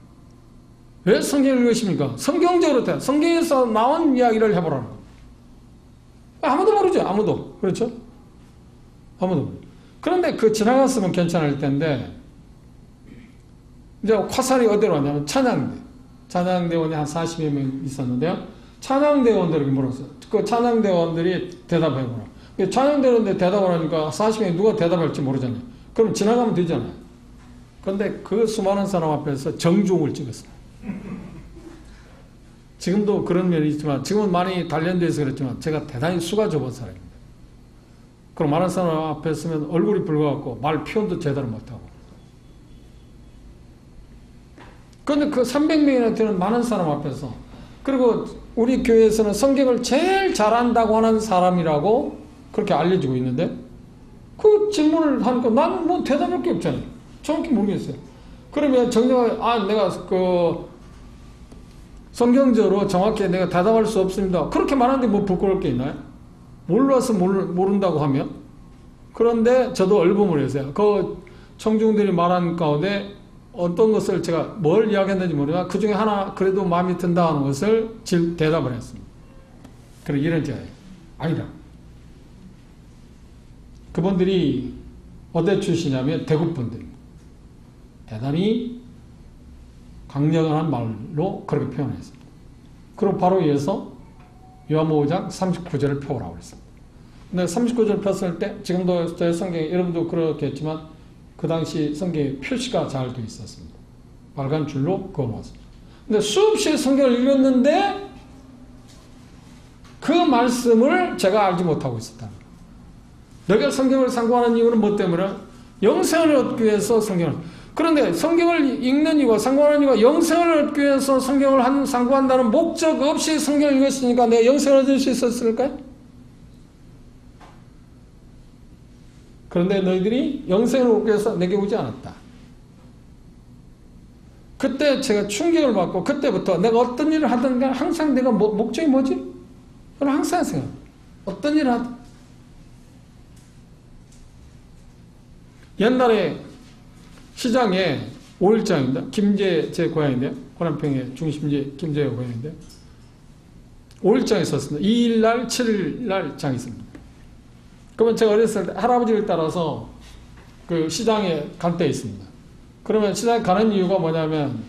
왜 성경을 읽으십니까? 성경적으로 돼. 성경에서 나온 이야기를 해보라는 거예요. 아무도 모르죠. 아무도. 그렇죠? 아무도 모르죠. 그런데 그 지나갔으면 괜찮을 텐데 이제 화살이 어디로 왔냐면 찬양대. 찬양대원이 한 40여 명 있었는데요. 찬양대원들에게 물었어요. 그 찬양대원들이 대답해보라. 찬양대원들 대답을 하니까 40명이 누가 대답할지 모르잖아요. 그럼 지나가면 되잖아요. 그런데 그 수많은 사람 앞에서 정종을 찍었어요. 지금도 그런 면이 있지만 지금은 많이 단련돼서 그렇지만 제가 대단히 수가 좁은 사람입니다. 그럼 많은 사람 앞에 서면 얼굴이 붉어갖고 말 표현도 제대로 못하고. 그런데 그 300명이나 되는 많은 사람 앞에서 그리고 우리 교회에서는 성경을 제일 잘한다고 하는 사람이라고 그렇게 알려지고 있는데 그 질문을 하니까 나는 뭐 대답할 게 없잖아요. 정확히 모르겠어요. 그러면 정정하게 내가 그 성경적으로 정확히 내가 대답할 수 없습니다. 그렇게 말하는데 뭐 부끄러울 게 있나요? 몰라서 모른다고 하면. 그런데 저도 얼버무려 했어요. 그 청중들이 말한 가운데 어떤 것을 제가 뭘 이야기했는지 모르지만 그 중에 하나 그래도 마음에 든다 하는 것을 대답을 했습니다. 그래 이런 제가 아니다. 그분들이 어디 출신이냐면 대구 분들입니다. 대단히 강력한 말로 그렇게 표현했습니다. 그리고 바로 이어서 요한복음 5장 39절을 펴오라고 그랬습니다. 근데 39절 폈을 때 지금도 제 성경에 여러분도 그렇겠지만 그 당시 성경에 표시가 잘 되어 있었습니다. 빨간 줄로 그어놓았습니다. 근데 수없이 성경을 읽었는데 그 말씀을 제가 알지 못하고 있었다. 내가 성경을 상고하는 이유는 뭐 때문에? 영생을 얻기 위해서 성경을. 그런데 성경을 읽는 이유와 상고하는 이유가 영생을 얻기 위해서 성경을 상고한다는 목적 없이 성경을 읽었으니까 내가 영생을 얻을 수 있었을까요? 그런데 너희들이 영생을 얻기 위해서 내게 오지 않았다. 그때 제가 충격을 받고 그때부터 내가 어떤 일을 하든 간에 항상 내가 목적이 뭐지? 저는 항상 생각합니다. 어떤 일을 하든. 옛날에 시장에 5일장입니다. 김제 제 고향인데요. 호남평의 중심지 김제의 고향인데 5일장에 있었습니다. 2일날 7일날 장이 있습니다. 그러면 제가 어렸을 때 할아버지를 따라서 그 시장에 갈 때 있습니다. 그러면 시장에 가는 이유가 뭐냐면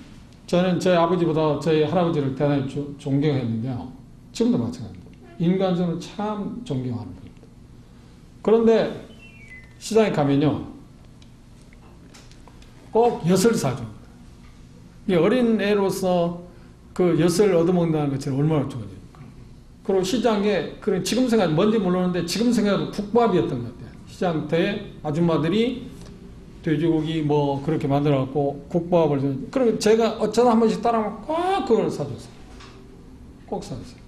저는 저희 아버지보다 저희 할아버지를 대단히 존경했는데요. 지금도 마찬가지입니다. 인간적으로 참 존경하는 분입니다. 그런데 시장에 가면요. 꼭 엿을 사줍니다. 어린 애로서 그 엿을 얻어먹는다는 것처럼 얼마나 좋아져요. 그리고 시장에, 지금 생각, 뭔지 모르는데 지금 생각해도 국밥이었던 것 같아요. 시장터에 아줌마들이 돼지고기 뭐 그렇게 만들어갖고 국밥을. 그러면 제가 어쩌다 한 번씩 따라가면 꼭 그걸 사줬어요. 꼭 사줬어요.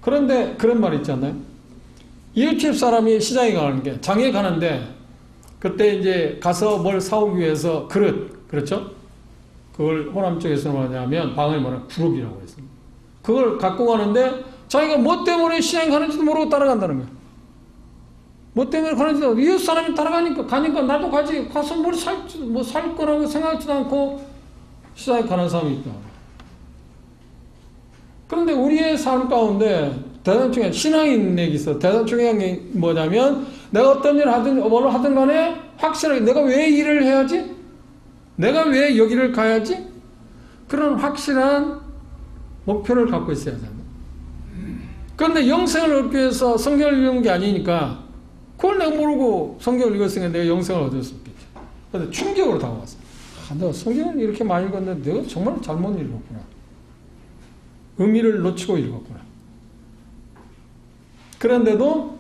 그런데 그런 말 있잖아요. 이웃집 사람이 시장에 가는 게, 장에 가는데 그때 이제 가서 뭘 사오기 위해서 그릇, 그렇죠? 그걸 호남 쪽에서는 뭐냐면 방언이 뭐냐 그룹이라고 했습니다. 그걸 갖고 가는데 자기가 뭐 때문에 시장에 가는지도 모르고 따라간다는 거예요. 뭐 때문에 가는지도 이웃 사람이 가니까 나도 가서 뭘 살 거라고 생각하지도 않고 시장에 가는 사람이 있다. 그런데 우리의 삶 가운데 대단 중요한 신앙인에게 있어. 대단 중요한 게 뭐냐면 내가 어떤 일을 하든 뭘 하든 간에 확실하게 내가 왜 일을 해야지? 내가 왜 여기를 가야지? 그런 확실한 목표를 갖고 있어야 하잖아요. 그런데 영생을 얻기 위해서 성경을 읽는 게 아니니까 그걸 내가 모르고 성경을 읽었으니까 내가 영생을 얻을 수 있겠지. 그런데 충격으로 다가왔어요. 내가 성경을 이렇게 많이 읽었는데 내가 정말 잘못 읽었구나. 의미를 놓치고 읽었구나. 그런데도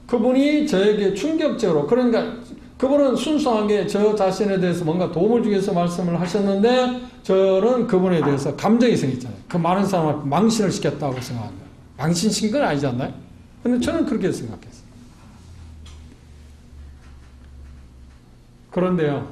그분이 저에게 충격적으로, 그러니까 그분은 순수하게 저 자신에 대해서 뭔가 도움을 주기 위해서 말씀을 하셨는데 저는 그분에 대해서 감정이 생겼잖아요. 그 많은 사람을 망신을 시켰다고 생각합니다. 망신신 건 아니지 않나요? 근데 저는 그렇게 생각했어요. 그런데요,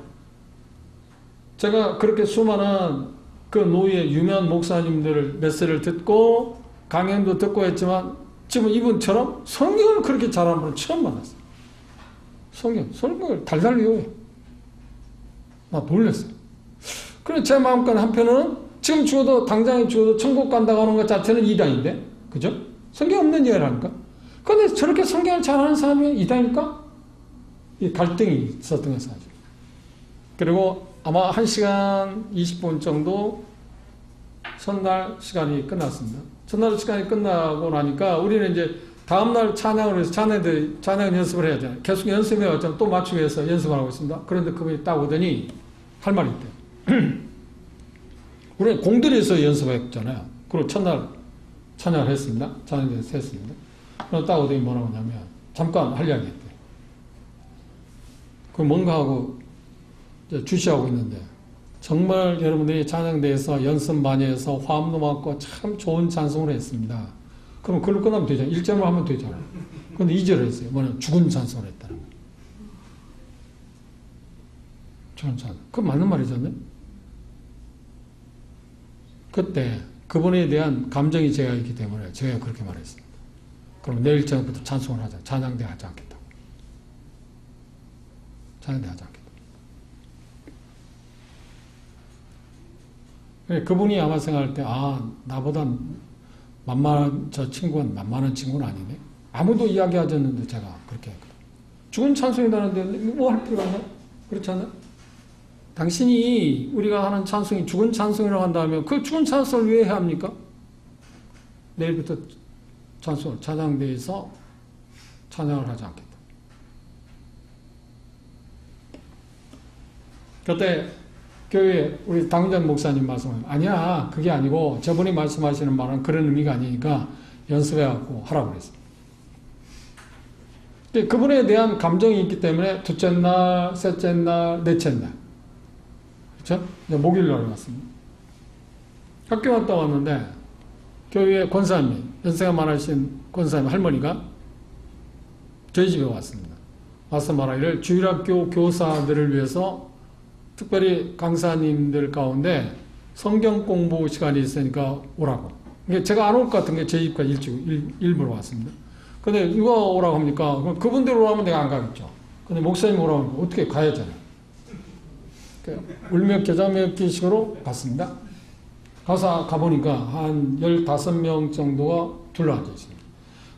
제가 그렇게 수많은 그 노예 유명한 목사님들 메시지를 듣고 강연도 듣고 했지만 지금 이분처럼 성경을 그렇게 잘하는 분을 처음 만났어요. 성경을 달달 외워요. 나 놀랐어요. 그래 제 마음과 한편은 지금 죽어도 당장에 죽어도 천국 간다고 하는 것 자체는 이단인데, 그죠? 성경 없는 얘기를 하니까. 그런데 저렇게 성경을 잘하는 사람이 이단일까? 이 갈등이 있었던 것은 사실. 그리고 아마 1시간 20분 정도 첫날 시간이 끝났습니다. 첫날 시간이 끝나고 나니까 우리는 이제 다음날 찬양을 해서 찬양 연습을 해야 되잖아요. 계속 연습해왔잖아요. 또 맞추기 위해서 연습을 하고 있습니다. 그런데 그분이 딱 오더니 할 말이 있대요. 우리는 공들여서 연습했잖아요. 그리고 첫날 찬양을 했습니다. 찬양 연습 했습니다. 그럼 딱 오더니 뭐라고 하냐면 잠깐 할 이야기 했대요. 그 뭔가 하고 주시하고 있는데 정말 여러분들이 찬양대에서 연습 많이 해서 화음도 맞고 참 좋은 찬송을 했습니다. 그럼 그걸로 끝나면 되잖아요. 1절만 하면 되잖아요. 그런데 2절을 했어요. 뭐냐면 죽은 찬송을 했다는 거예요. 죽은 찬송. 그건 맞는 말이잖아요. 그때 그분에 대한 감정이 제가 있기 때문에 제가 그렇게 말했습니다. 그럼 내일 저녁부터 찬송을 하자. 찬양대 하지 않겠다고. 찬양대 하지 않겠다고. 그분이 아마 생각할 때, 나보다 만만한, 저 친구는 만만한 친구는 아니네. 아무도 이야기하지 않는데 제가 그렇게 했거든. 죽은 찬송이라는데 뭐 할 필요가 있나? 그렇지 않아요? 당신이 우리가 하는 찬송이 죽은 찬송이라고 한다면 그 죽은 찬송을 왜 해야 합니까? 내일부터 찬송을, 찬양대에서 찬양을 하지 않겠다. 그때 교회 우리 당장 목사님 말씀을 아니야 그게 아니고 저분이 말씀하시는 말은 그런 의미가 아니니까 연습해갖고 하라고 그랬어요. 그분에 대한 감정이 있기 때문에 둘째 날, 셋째 날, 넷째 날 그렇죠? 목요일날 왔습니다. 학교 갔다 왔는데 교회 권사님 연세가 많으신 권사님 할머니가 저희 집에 왔습니다. 와서 말하기를 주일학교 교사들을 위해서 특별히 강사님들 가운데 성경 공부 시간이 있으니까 오라고. 제가 안 올 것 같은 게 제 집까지 일부러 왔습니다. 근데 누가 오라고 합니까? 그럼 그분들 오라면 내가 안 가겠죠. 근데 목사님 오라고 하면 어떻게 가야잖아요. 울며 겨자 먹기식으로 갔습니다. 가보니까 한 15명 정도가 둘러앉아 있습니다.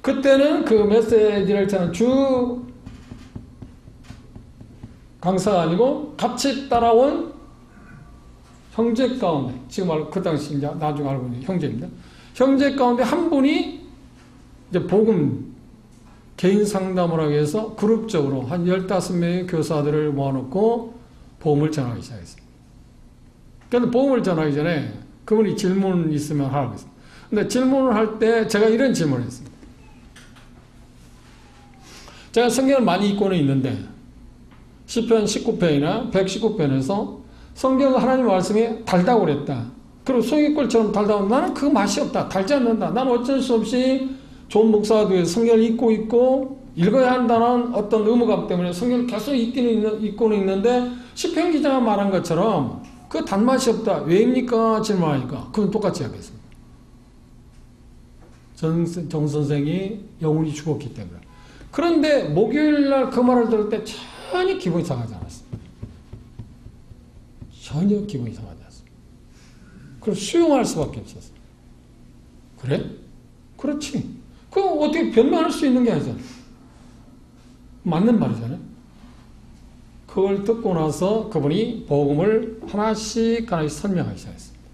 그때는 그 메시지를 저는 강사가 아니고 같이 따라온 형제 가운데, 지금 알고 그 당시 이제 나중에 알고 있는 형제입니다. 형제 가운데 한 분이 이제 복음 개인 상담을 하기 위해서 그룹적으로 한 15명의 교사들을 모아놓고 복음을 전하기 시작했습니다. 그런데 복음을 전하기 전에 그분이 질문 있으면 하라고 했습니다. 근데 질문을 할 때 제가 이런 질문을 했습니다. 제가 성경을 많이 읽고는 있는데 시편 19편이나 119편에서 성경 하나님 말씀이 달다고 그랬다. 그리고 송이꿀처럼 달다고 나는 그 맛이 없다. 달지 않는다. 나는 어쩔 수 없이 좋은 목사가 되어 성경을 읽고 있고 읽어야 한다는 어떤 의무감 때문에 성경을 계속 읽고는 있는데 시편 기자가 말한 것처럼 그 단맛이 없다. 왜입니까? 질문하니까 그건 똑같이 하겠습니다. 정 선생이 영혼이 죽었기 때문에. 그런데 목요일날 그 말을 들을 때 전혀 기분이 상하지 않았습니다. 전혀 기분이 상하지 않았습니다. 그럼 수용할 수밖에 없었어요. 그래? 그렇지. 그럼 어떻게 변명할 수 있는 게 아니잖아요. 맞는 말이잖아요. 그걸 듣고 나서 그분이 복음을 하나씩 설명하기 시작했습니다.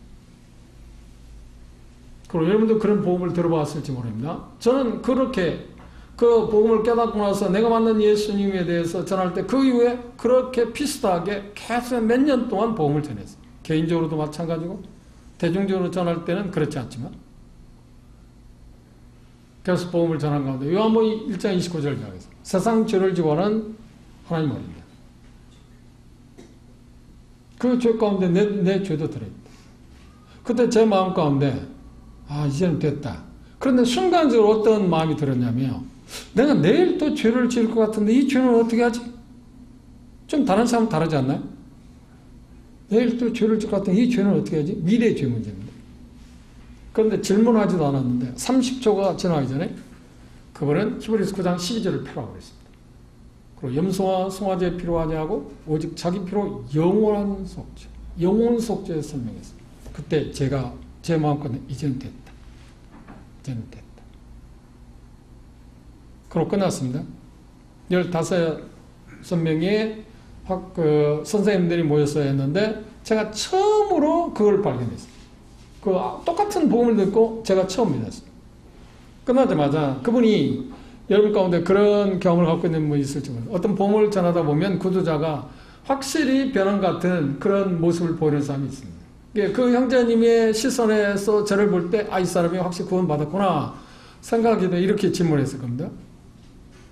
그리고 여러분도 그런 복음을 들어봤을지 모릅니다. 저는 그렇게 그 복음을 깨닫고 나서 내가 만난 예수님에 대해서 전할 때 그 이후에 그렇게 비슷하게 계속 몇 년 동안 복음을 전했어요. 개인적으로도 마찬가지고 대중적으로 전할 때는 그렇지 않지만 계속 복음을 전한 가운데 요한복음 1장 29절을 기억하겠습니다. 세상 죄를 지고 하는 하나님 어린이다. 그 죄 가운데 내 죄도 들어있다. 그때 제 마음 가운데 이제는 됐다. 그런데 순간적으로 어떤 마음이 들었냐면요. 내가 내일 또 죄를 지을 것 같은데 이 죄는 어떻게 하지? 좀 다른 사람 다르지 않나요? 내일 또 죄를 지을 것 같은데 이 죄는 어떻게 하지? 미래의 죄 문제입니다. 그런데 질문하지도 않았는데 30초가 지나기 전에 그분은 히브리서 9장 12절을 펴라고 그랬습니다. 그리고 염소와 송아지 필요하냐고 오직 자기 피로 영원한 속죄. 영혼 속죄 설명했습니다. 그때 제가 제 마음껏은 이제는 됐다. 이제는 됐다. 그러고 끝났습니다. 15명의 선생님들이 모여서 했는데 제가 처음으로 그걸 발견했어요. 그 똑같은 복음을 듣고 제가 처음 믿었어요. 끝나자마자 그분이 여러분 가운데 그런 경험을 갖고 있는 분이 있을지 몰라요. 어떤 복음을 전하다 보면 구두자가 확실히 변한 같은 그런 모습을 보이는 사람이 있습니다. 그 형제님의 시선에서 저를 볼 때 이 사람이 확실히 구원받았구나 생각이 돼 이렇게 질문했을 겁니다.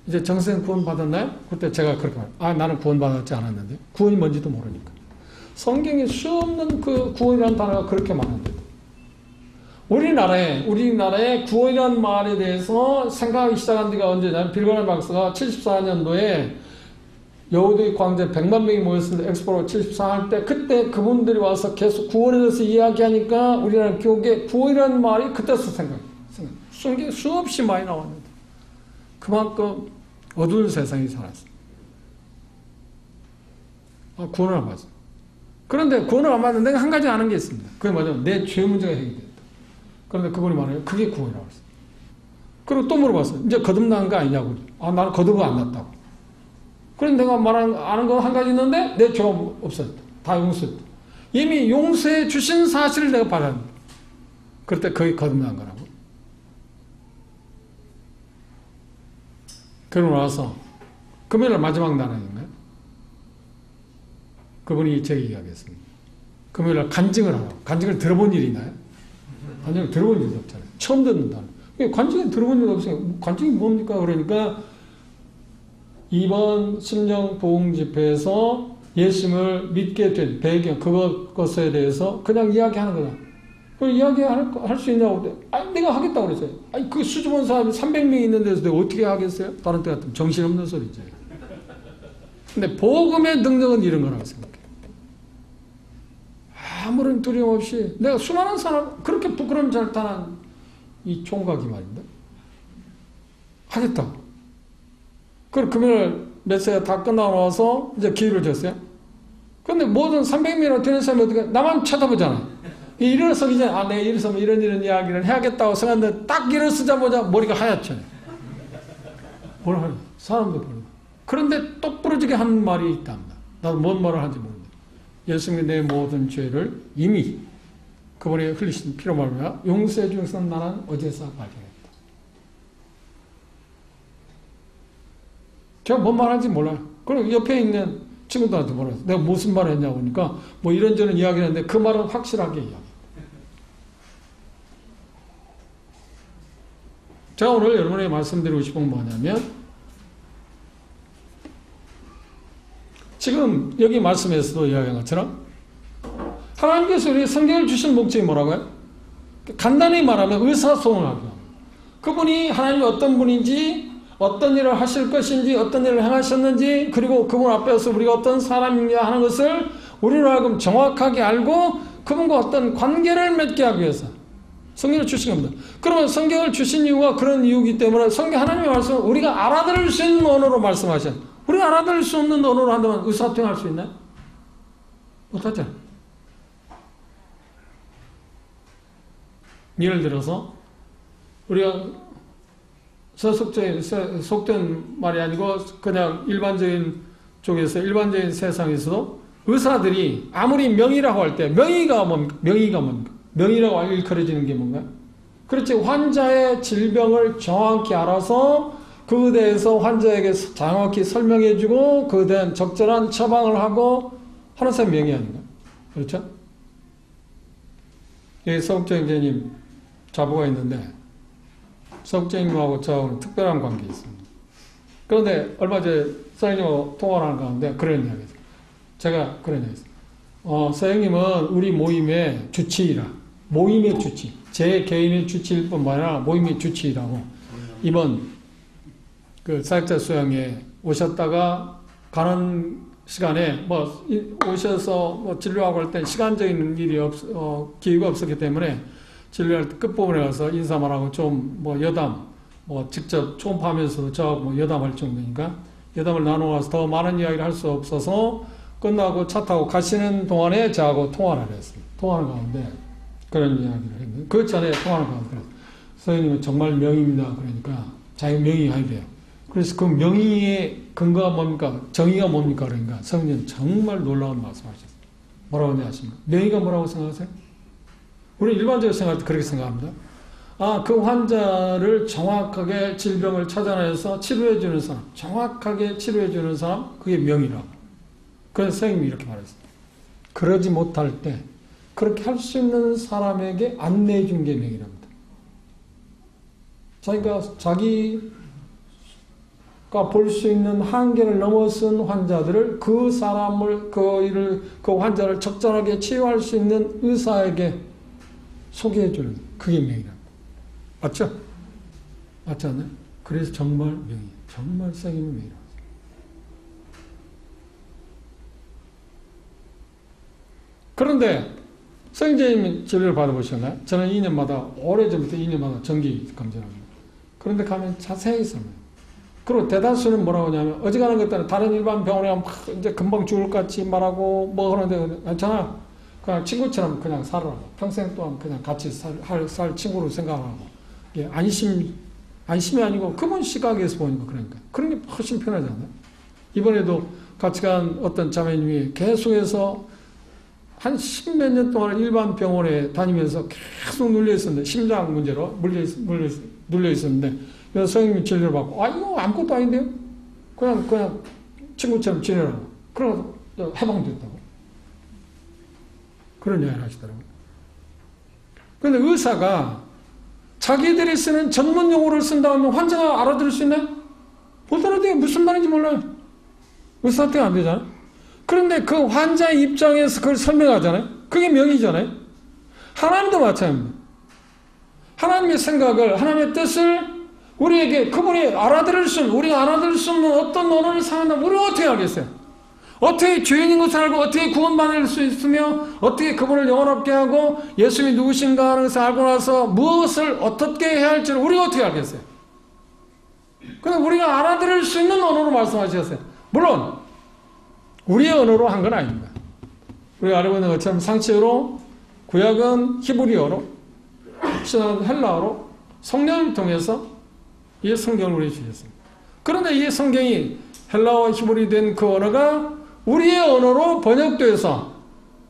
이제 정선 구원받았나요? 그때 제가 그렇게 말해요. 나는 구원받았지 않았는데. 구원이 뭔지도 모르니까. 성경에 수없는 그 구원이라는 단어가 그렇게 많은데. 우리나라에 구원이라는 말에 대해서 생각하기 시작한 지가 언제냐면 빌거나 박사가 74년도에 여우디 광제 100만 명이 모였습니다. 엑스포로 74 할 때 그때 그분들이 와서 계속 구원에 대해서 이야기하니까 우리나라 교계 구원이라는 말이 그때서 생각해요. 수없이 많이 나왔는데 그만큼 어두운 세상이 살았어요. 구원을 안 받았어요. 그런데 구원을 안 받는데 한 가지 아는 게 있습니다. 그게 뭐냐면 내 죄 문제가 해결됐다. 그런데 그분이 말해요. 그게 구원이라고 했어요. 그리고 또 물어봤어요. 이제 거듭난 거 아니냐고. 나는 거듭은 안 났다고. 그런데 내가 아는 거 한 가지 있는데 내 죄가 없었다. 다 용서했다. 이미 용서해 주신 사실을 내가 받았는데 그럴 때 거기 거듭난 거라고. 그러고 나서 금요일 마지막 날 아닌가요? 그분이 제게 이야기했습니다. 금요일 간증을 하라고. 간증을 들어본 일이 있나요? 간증을 들어본 일이 없잖아요. 처음 듣는다. 간증을 들어본 일이 없으니까 간증이 뭡니까? 그러니까 이번 심령보응집회에서 예수님을 믿게 된 배경 그것에 대해서 그냥 이야기하는 거다. 그 이야기할 수 있냐고. 내가 하겠다고 그랬어요. 그 수줍은 사람이 300명이 있는 데서 내가 어떻게 하겠어요? 다른 때 같으면 정신없는 소리죠. 근데 복음의 능력은 이런 거라고 생각해요. 아무런 두려움 없이 내가 수많은 사람 그렇게 부끄러움 잘 타는 이 총각이 말입니다. 하겠다. 그럼 금요일 메시지가 다 끝나고 나서 이제 기회를 줬어요. 그런데 모든 300명이나 되는 사람이 어떻게 나만 쳐다보잖아. 일어서기 전에 내가 일어서면 이런 이야기를 해야겠다고 생각했는데 딱 일어서자마자 머리가 하얗죠. 뭐라 하냐. 사람도 보는. 그런데 똑부러지게 하는 말이 있답니다. 나도 뭔 말을 하는지 모르는데 예수님이 내 모든 죄를 이미 그분이 흘리신 피로 말미암아 용서해 주셔서 나는 어제서 발견했다. 제가 뭔 말하는지 몰라요. 그리고 옆에 있는 친구들한테 물어요. 내가 무슨 말을 했냐고 하니까 뭐 이런저런 이야기를 했는데 그 말은 확실하게 이야기해요. 제가 오늘 여러분에게 말씀드리고 싶은 건 뭐냐면 지금 여기 말씀에서도 이야기한 것처럼 하나님께서 우리 성경을 주신 목적이 뭐라고요? 간단히 말하면 의사소통하기. 그분이 하나님이 어떤 분인지 어떤 일을 하실 것인지 어떤 일을 행하셨는지 그리고 그분 앞에서 우리가 어떤 사람이냐 하는 것을 우리로 하여금 정확하게 알고 그분과 어떤 관계를 맺게 하기 위해서 성경을 주신 겁니다. 그러면 성경을 주신 이유가 그런 이유이기 때문에 성경 하나님의 말씀을 우리가 알아들을 수 있는 언어로 말씀하신 우리가 알아들을 수 없는 언어로 한다면 의사소통할 수 있나요? 못하죠. 예를 들어서 우리가 속된 말이 아니고 그냥 일반적인 쪽에서 일반적인 세상에서도 의사들이 아무리 명의라고 할 때 명의가 뭡니까? 명의라고 일컬어지는 게 뭔가요? 그렇지. 환자의 질병을 정확히 알아서 그에 대해서 환자에게 정확히 설명해주고 그에 대한 적절한 처방을 하고 하는 사람이 명의 아닌가? 그렇죠? 여기 서욱재 형제님 자부가 있는데 서욱재님하고 저하고는 특별한 관계가 있습니다. 그런데 얼마 전에 서형님하고 통화를 하는 가운데 그런 이야기 했어요. 제가 그런 이야기 했어요. 서형님은 우리 모임의 주치의라. 모임의 주치. 제 개인의 주치일 뿐만 아니라 모임의 주치의라고. 이번 그 사역자 수양에 오셨다가 가는 시간에 오셔서 진료하고 할 때 시간적인 일이 기회가 없었기 때문에 진료할 때 끝부분에 가서 인사만 하고 좀 여담, 직접 초음파하면서도 저하고 여담할 정도니까 여담을 나누어서 더 많은 이야기를 할 수 없어서 끝나고 차 타고 가시는 동안에 저하고 통화를 했어요. 통화를 가는데 그런 이야기를 했는데 그 전에 통화를 가는데 선생님은 정말 명의입니다. 그러니까 자기 명의해야 돼요. 그래서 그 명의의 근거가 뭡니까? 정의가 뭡니까? 그러니까 성령님 정말 놀라운 말씀하셨어요. 뭐라고 하십니까? 명의가 뭐라고 생각하세요? 우리 일반적으로 생각할 때 그렇게 생각합니다. 아, 그 환자를 정확하게 질병을 찾아내서 치료해주는 사람, 정확하게 치료해주는 사람, 그게 명의라고. 그래서 선생님이 이렇게 말했어요. 그러지 못할 때 그렇게 할 수 있는 사람에게 안내해 준 게 명의랍니다. 자기가 볼 수 있는 한계를 넘어선 환자들을 그 사람을, 그 환자를 적절하게 치유할 수 있는 의사에게 소개해 주는 그게 명의랍니다. 맞죠? 맞지 않나요? 그래서 정말 명의, 정말 선생님의 명의랍니다. 그런데 선생님이 진료를 받아보셨나요? 저는 2년마다, 오래전부터 2년마다 정기 검진합니다. 그런데 가면 자세히 설명해요. 그리고 대다수는 뭐라고 하냐면, 어지간한 것들은 다른 일반 병원에 가면 막 이제 금방 죽을 것 같이 말하고 뭐 그러는데, 괜찮아. 그냥 친구처럼 그냥 살아라. 평생 동안 그냥 같이 살 친구로 생각하고. 예, 안심이 아니고, 그분 시각에서 보니까 그러니까. 그런 게 훨씬 편하지 않나요? 이번에도 같이 간 어떤 자매님이 계속해서 한 10몇 년 동안 일반 병원에 다니면서 계속 눌려 있었는데, 심장 문제로 눌려 있었는데, 그래서 선생님이 진료를 받고, 이거 아무것도 아닌데요? 그냥 친구처럼 지내라고. 그러고 해방됐다고. 그런 이야기를 하시더라고요. 그런데 의사가 자기들이 쓰는 전문 용어를 쓴다 하면 환자가 알아들을 수 있나요? 못 알아들어요. 무슨 말인지 몰라요. 의사한테는 안 되잖아요. 그런데 그 환자의 입장에서 그걸 설명하잖아요. 그게 명의잖아요. 하나님도 마찬가지입니다. 하나님의 생각을, 하나님의 뜻을 우리에게 그분이 우리가 알아들을 수 없는 어떤 언어를 사용한다면 우리가 어떻게 알겠어요? 어떻게 죄인인 것을 알고 어떻게 구원받을 수 있으며 어떻게 그분을 영원롭게 하고 예수님이 누구신가 하는 것을 알고 나서 무엇을 어떻게 해야 할지를 우리가 어떻게 알겠어요? 근데 우리가 알아들을 수 있는 언어로 말씀하셨어요. 물론 우리의 언어로 한 건 아닙니다. 우리가 알고 있는 것처럼 상식으로 구약은 히브리어로, 신약은 헬라어로 성령을 통해서 이 성경을 우리에게 주셨습니다. 그런데 이 성경이 헬라어 히브리 된 그 언어가 우리의 언어로 번역돼서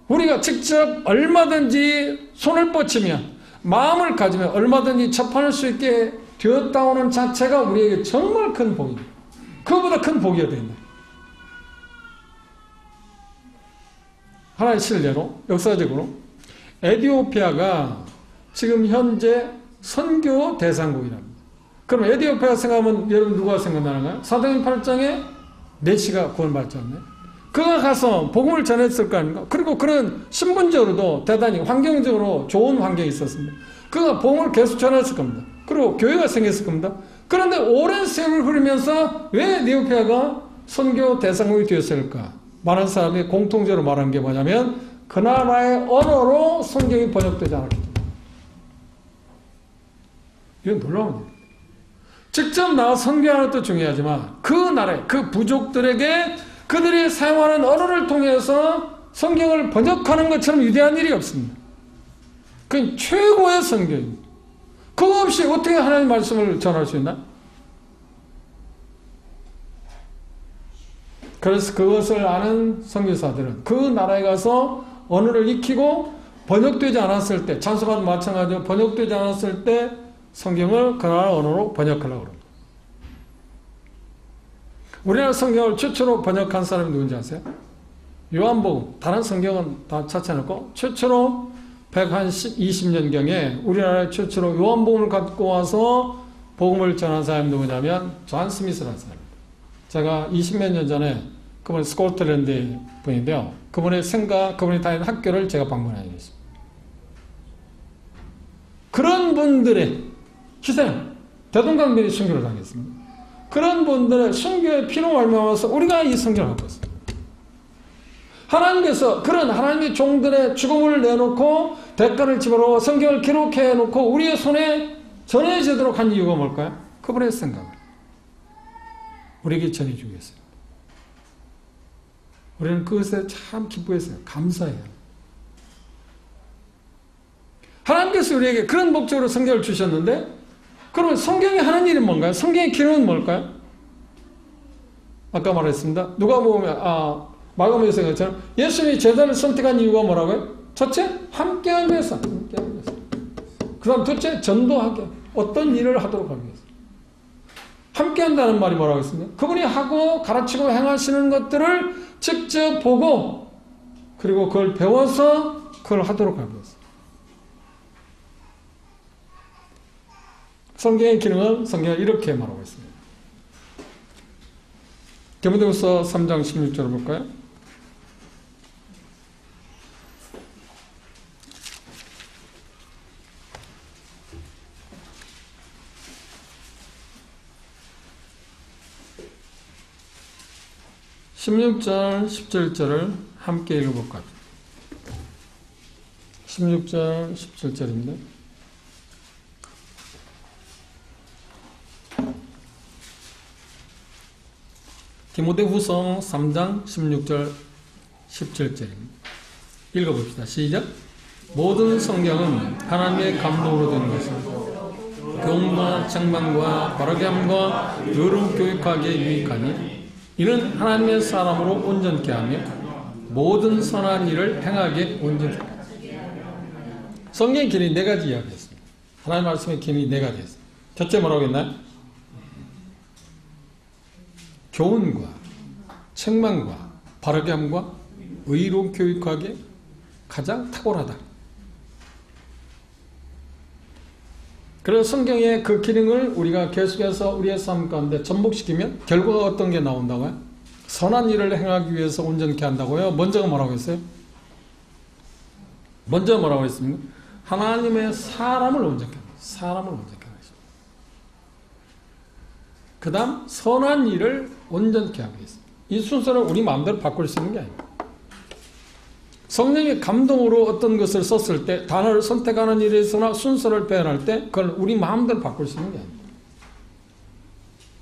우리가 직접 얼마든지 손을 뻗치면 마음을 가지면 얼마든지 접할 수 있게 되었다오는 자체가 우리에게 정말 큰 복입니다. 그보다 큰 복이 어디 있나? 하나의 실례로 역사적으로 에티오피아가 지금 현재 선교 대상국이랍니다. 그럼 에티오피아 생각하면 여러분 누가 생각나는가요? 사도행 8장에 네시가 구원받지 않나요? 그가 가서 복음을 전했을 거 아닙니까? 그리고 그런 신분적으로도 대단히 환경적으로 좋은 환경이 있었습니다. 그가 복음을 계속 전했을 겁니다. 그리고 교회가 생겼을 겁니다. 그런데 오랜 세월을 흐르면서 왜 에티오피아가 선교 대상국이 되었을까? 많은 사람이 공통적으로 말하는 게 뭐냐면 그 나라의 언어로 성경이 번역되지 않았기 때문에. 이건 놀라운 일이에요. 직접 나와 선교하는 것도 중요하지만 그 나라의 그 부족들에게 그들이 사용하는 언어를 통해서 성경을 번역하는 것처럼 위대한 일이 없습니다. 그건 최고의 선교입니다. 그거 없이 어떻게 하나님의 말씀을 전할 수 있나? 그래서 그것을 아는 선교사들은 그 나라에 가서 언어를 익히고 번역되지 않았을 때, 찬송가도 마찬가지로 번역되지 않았을 때 성경을 그 나라 언어로 번역하려고 합니다. 우리나라 성경을 최초로 번역한 사람이 누군지 아세요? 요한복음. 다른 성경은 다 찾아놓고 최초로 120년경에 우리나라에 최초로 요한복음을 갖고 와서 복음을 전한 사람이 누구냐면 존 스미스라는 사람입니다. 제가 20몇 년 전에 그분 스코틀랜드 분인데요. 그분의 생각, 그분이 다니는 학교를 제가 방문하게 됐습니다. 그런 분들의 희생, 대동강변이 순교를 당했습니다. 그런 분들의 순교의 피로 말미암아서 우리가 이 성경을 갖고 있습니다. 하나님께서 그런 하나님의 종들의 죽음을 내놓고 대가를 집어넣어 성경을 기록해 놓고 우리의 손에 전해지도록 한 이유가 뭘까요? 그분의 생각을 우리에게 전해주기 위해서입니다. 우리는 그것에 참 기뻐했어요. 감사해요. 하나님께서 우리에게 그런 목적으로 성경을 주셨는데, 그러면 성경이 하는 일은 뭔가요? 성경의 기능은 뭘까요? 아까 말했습니다. 누가 보면 마가복음에서 것처럼 예수님이 제자를 선택한 이유가 뭐라고요? 첫째, 함께하기 위해서. 그 다음 둘째, 전도하게. 어떤 일을 하도록 하기 위해서. 함께한다는 말이 뭐라고 했습니까? 그분이 하고 가르치고 행하시는 것들을 직접 보고 그리고 그걸 배워서 그걸 하도록 하기 위해서. 성경의 기능은 성경은 이렇게 말하고 있습니다. 디모데후서 3장 16절을 볼까요? (16절) (17절을) 함께 읽어볼까요? 16절 17절입니다. 디모데후서 3장 16절 17절입니다. 읽어봅시다. 시작. 모든 성경은 하나님의 감동으로 된 것이고 교훈과 책망과 바르게 함과 의로운 교육하기에 유익하니 이는 하나님의 사람으로 온전케 하며 모든 선한 일을 행하게 온전케 하니. 성경의 기능이 네 가지 이야기했습니다. 하나님 말씀의 기능이 네 가지 했습니다. 첫째 뭐라고 했나요? 교훈과 책망과 바르게 함과 의로운 교육하기에 가장 탁월하다. 그래서 성경의 그 기능을 우리가 계속해서 우리의 삶 가운데 접목시키면 결과가 어떤 게 나온다고요? 선한 일을 행하기 위해서 온전케 한다고요? 먼저가 뭐라고 했어요? 먼저 뭐라고 했습니까? 하나님의 사람을 온전케 한다. 사람을 온전케 한다. 그 다음 선한 일을 온전케 하기 위해서. 이 순서를 우리 마음대로 바꿀 수 있는 게 아닙니다. 성령의 감동으로 어떤 것을 썼을 때 단어를 선택하는 일에 있어나 순서를 표현할 때 그걸 우리 마음대로 바꿀 수 있는 게 아닙니다.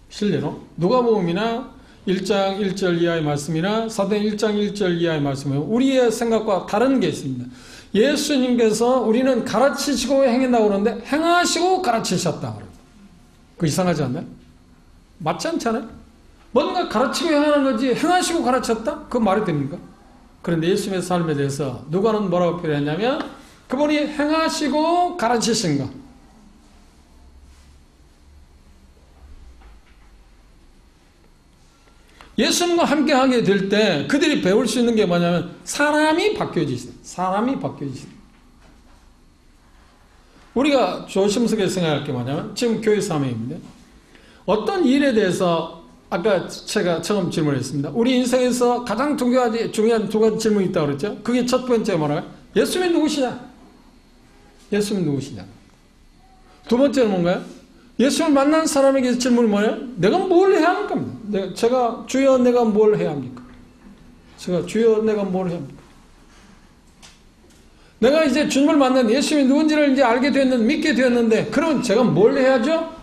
실례로 누가복음이나 1장 1절 이하의 말씀이나 사도행 1장 1절 이하의 말씀은 우리의 생각과 다른 게 있습니다. 예수님께서 우리는 가르치시고 행한다고 그러는데 행하시고 가르치셨다 그래요. 그 이상하지 않나요? 맞지 않잖아요? 뭔가 가르치고 행하는 거지 행하시고 가르쳤다? 그 말이 됩니까? 그런데 예수님의 삶에 대해서 누가는 뭐라고 표현했냐면 그분이 행하시고 가르치신 것. 예수님과 함께 하게 될 때 그들이 배울 수 있는 게 뭐냐면 사람이 바뀌어지세요. 사람이 바뀌어지세요. 우리가 조심스럽게 생각할 게 뭐냐면 지금 교회 사명입니다. 어떤 일에 대해서 아까 제가 처음 질문했습니다. 우리 인생에서 가장 중요한 두 가지 질문이 있다고 그랬죠. 그게 첫 번째 뭐라고요? 예수님이 누구시냐? 예수님이 누구시냐? 두 번째는 뭔가요? 예수를 만난 사람에게 질문이 뭐예요? 내가 뭘 해야 합니까? 제가 주여 내가 뭘 해야 합니까? 제가 주여 내가 뭘 해야 합니까? 내가 이제 주님을 만난 예수님이 누군지를 이제 알게 됐는데 믿게 되었는데 그러면 제가 뭘 해야죠?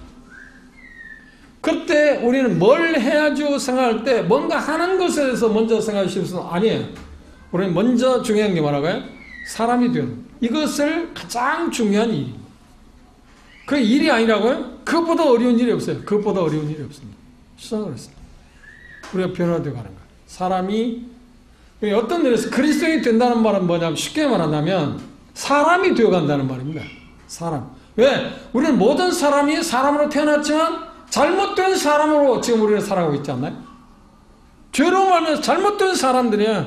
그때 우리는 뭘 해야죠 생각할 때 뭔가 하는 것에 대해서 먼저 생각하실 수는 아니에요. 우리는 먼저 중요한 게 뭐라고요? 사람이 되는 이것을 가장 중요한 일입니다. 그 일이 아니라고요? 그것보다 어려운 일이 없어요. 그것보다 어려운 일이 없습니다. 수상을 했습니다. 우리가 변화되어 가는 거예요. 사람이 어떤 일에서 그리스도인이 된다는 말은 뭐냐면 쉽게 말한다면 사람이 되어간다는 말입니다. 사람. 왜? 우리는 모든 사람이 사람으로 태어났지만 잘못된 사람으로 지금 우리는 살아가고 있지 않나요? 죄로 말하면 잘못된 사람들이야.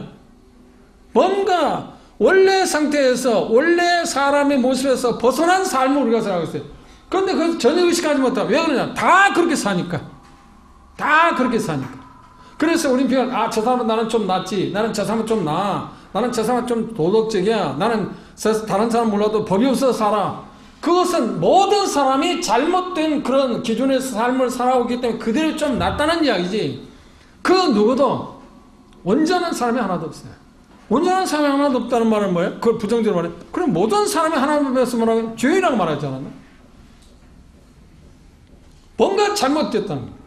뭔가 원래 상태에서 원래 사람의 모습에서 벗어난 삶을 우리가 살아가고 있어요. 그런데 그걸 전혀 의식하지 못하고 왜 그러냐? 다 그렇게 사니까. 다 그렇게 사니까. 그래서 우리는 표현, 저 사람은 나는 좀 낫지. 나는 저 사람은 좀 나아. 나는 저 사람은 좀 도덕적이야. 나는 다른 사람 몰라도 법이 없어서 살아. 그것은 모든 사람이 잘못된 그런 기준의 삶을 살아오기 때문에 그들이 좀 낫다는 이야기지. 그 누구도 온전한 사람이 하나도 없어요. 온전한 사람이 하나도 없다는 말은 뭐예요? 그걸 부정적으로 말해. 그럼 모든 사람이 하나님께서 뭐라고 죄인이라고 말하지 않았나? 뭔가 잘못됐다는 거예요.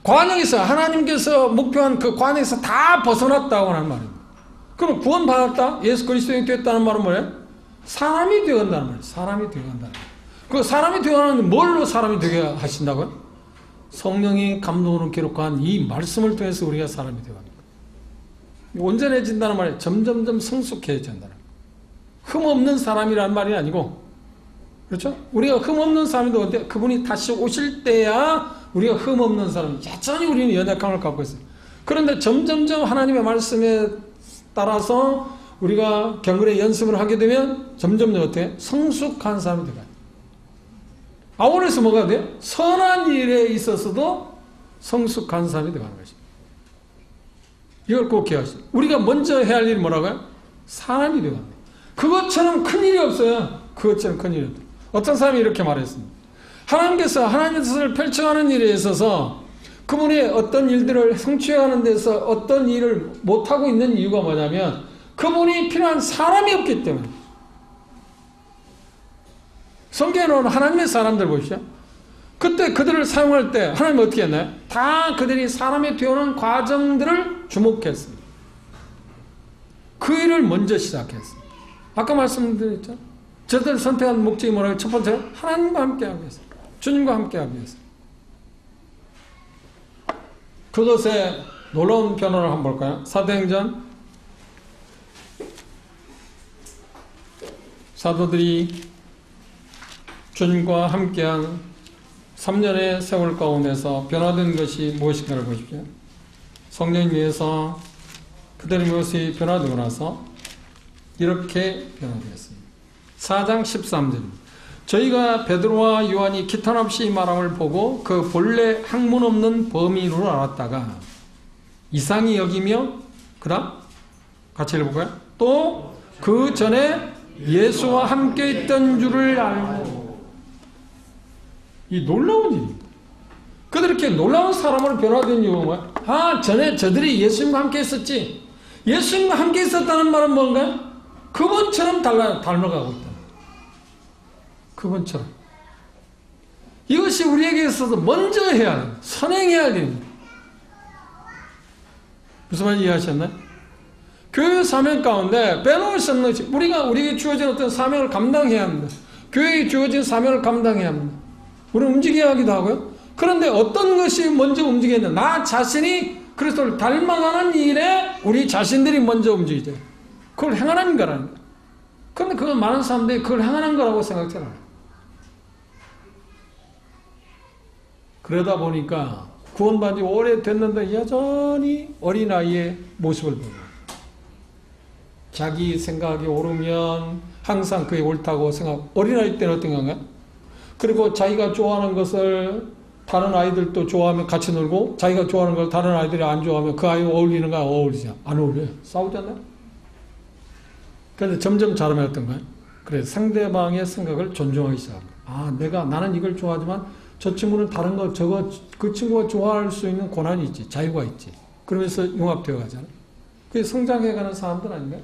관역에서 하나님께서 목표한 그 관역에서 다 벗어났다고 하는 말입니다. 그럼 구원받았다? 예수 그리스도인이 됐다는 말은 뭐예요? 사람이 되어간다는 말이에요. 사람이 되어간다는 말이에요. 그 사람이 되어가는 뭘로 사람이 되게 하신다고요? 성령이 감동으로 기록한 이 말씀을 통해서 우리가 사람이 되어갑니다. 온전해진다는 말이 점점점 성숙해진다는 거예요. 흠없는 사람이라는 말이 아니고, 그렇죠? 우리가 흠없는 사람이 되는데 그분이 다시 오실 때야 우리가 흠없는 사람, 여전히 우리는 연약함을 갖고 있어요. 그런데 점점점 하나님의 말씀에 따라서 우리가 경건의 연습을 하게 되면 점점 어떻게? 성숙한 사람이 되어가요. 아울러서 뭐가 돼요? 선한 일에 있어서도 성숙한 사람이 되어가는 것입니다. 이걸 꼭 기억하시죠. 우리가 먼저 해야 할 일이 뭐라고요? 사람이 되어갑니다. 그것처럼 큰 일이 없어요. 그것처럼 큰 일이 없어요. 어떤 사람이 이렇게 말했습니다. 하나님께서 하나님의 뜻을 펼쳐가는 일에 있어서 그분의 어떤 일들을 성취하는 데서 어떤 일을 못하고 있는 이유가 뭐냐면 그분이 필요한 사람이 없기 때문에. 성경에 나오는 하나님의 사람들 보시죠. 그때 그들을 사용할 때 하나님은 어떻게 했나요? 다 그들이 사람이 되어오는 과정들을 주목했습니다. 그 일을 먼저 시작했습니다. 아까 말씀드렸죠. 저들을 선택한 목적이 뭐라고요? 첫 번째로 하나님과 함께하기 위해서, 주님과 함께하기 위해서. 그것의 놀라운 변화를 한번 볼까요? 사도행전, 사도들이 주님과 함께한 3년의 세월 가운데서 변화된 것이 무엇인가를 보십시오. 성령님 위해서 그들의 모습이 변화되고 나서 이렇게 변화되었습니다. 4장 13절. 저희가 베드로와 요한이 기탄 없이 말함을 보고 그 본래 학문 없는 범인으로 알았다가 이상히 여기며 그다음 같이 읽어볼까요? 또 그 전에 예수와 함께 있던 줄을 알고. 이 놀라운 일입니다. 그들이 이렇게 놀라운 사람으로 변화된 이유가 뭐야? 아, 전에 저들이 예수님과 함께 있었지. 예수님과 함께 있었다는 말은 뭔가? 그분처럼 닮아가고 있다. 그분처럼. 이것이 우리에게 있어서 먼저 해야 합니다. 선행해야 할 일입니다. 무슨 말인지 이해하셨나요? 교회 사명 가운데 빼놓을 수 없는 것이 우리에게 주어진 어떤 사명을 감당해야 합니다. 교회에 주어진 사명을 감당해야 합니다. 우리는 움직여야 하기도 하고요. 그런데 어떤 것이 먼저 움직이냐? 나 자신이 그리스도를 닮아가는 일에 우리 자신들이 먼저 움직이죠. 그걸 행하는 거라는 거예요. 그런데 그걸 많은 사람들이 그걸 행하는 거라고 생각하잖아요. 그러다 보니까 구원받은 지 오래됐는데 여전히 어린아이의 모습을 보고 자기 생각이 옳으면 항상 그게 옳다고 생각. 어린아이 때는 어떤 건가요? 그리고 자기가 좋아하는 것을 다른 아이들도 좋아하면 같이 놀고 자기가 좋아하는 걸 다른 아이들이 안 좋아하면 그 아이와 어울리는가? 어울리지 안 어울려요. 싸우잖아요. 그런데 점점 자라면 어떤가요? 그래서 상대방의 생각을 존중하기 시작합니다. 아, 나는 이걸 좋아하지만 저 친구는 다른 거 그 친구가 좋아할 수 있는 권한이 있지. 자유가 있지. 그러면서 융합되어 가잖아요. 그게 성장해가는 사람들 아닌가요?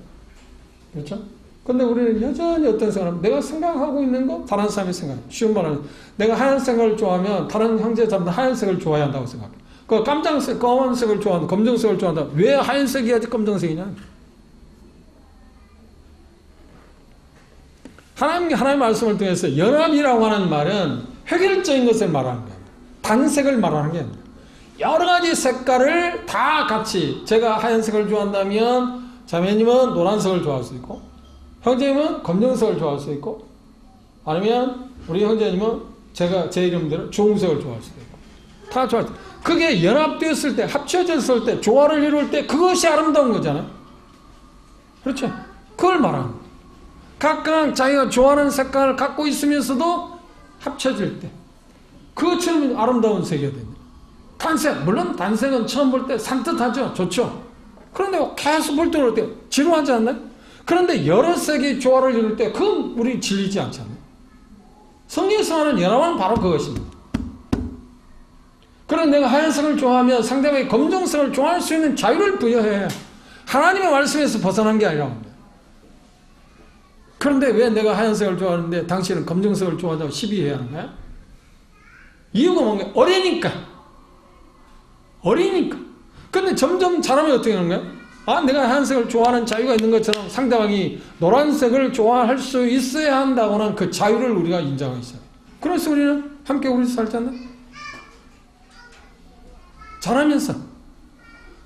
그렇죠? 근데 우리는 여전히 어떤 생각을 내가 생각하고 있는 거 다른 사람이 생각해. 쉬운 말은 내가 하얀색을 좋아하면 다른 형제자들은 하얀색을 좋아해야 한다고 생각해. 그 깜장색, 검은색을 좋아한다, 검정색을 좋아한다. 왜 하얀색이야지 검정색이냐? 하나님의 말씀을 통해서 연합이라고 하는 말은 획일적인 것을 말하는 거예요. 단색을 말하는 게 아닙니다. 여러 가지 색깔을 다 같이 제가 하얀색을 좋아한다면 자매님은 노란색을 좋아할 수 있고 형제님은 검정색을 좋아할 수 있고 아니면 우리 형제님은 제 이름대로 주홍색을 좋아할 수도 있고 다 좋아할 수 있고 그게 연합되었을 때 합쳐졌을 때 조화를 이룰 때 그것이 아름다운 거잖아요. 그렇죠? 그걸 말하는 거예요. 각각 자기가 좋아하는 색깔을 갖고 있으면서도 합쳐질 때 그것처럼 아름다운 색이 됩니다. 단색, 물론 단색은 처음 볼 때 산뜻하죠. 좋죠. 그런데 계속 볼 때 그럴 때 지루하지 않나요? 그런데 여러 색의 조화를 이룰 때 그건 우리 질리지 않잖아요. 성경에서 하는 연합은 바로 그것입니다. 그런데 내가 하얀색을 좋아하면 상대방이 검정색을 좋아할 수 있는 자유를 부여해야 하나님의 말씀에서 벗어난 게 아니라고 합니다. 그런데 왜 내가 하얀색을 좋아하는데 당신은 검정색을 좋아한다고 시비해야 하는 거야? 이유가 뭔가 어리니까. 어리니까. 근데 점점 자라면 어떻게 하는 거야? 아, 내가 하얀색을 좋아하는 자유가 있는 것처럼 상대방이 노란색을 좋아할 수 있어야 한다고는 그 자유를 우리가 인정하기 시작해. 그래서 우리는 함께 우리 살지 않나? 자라면서.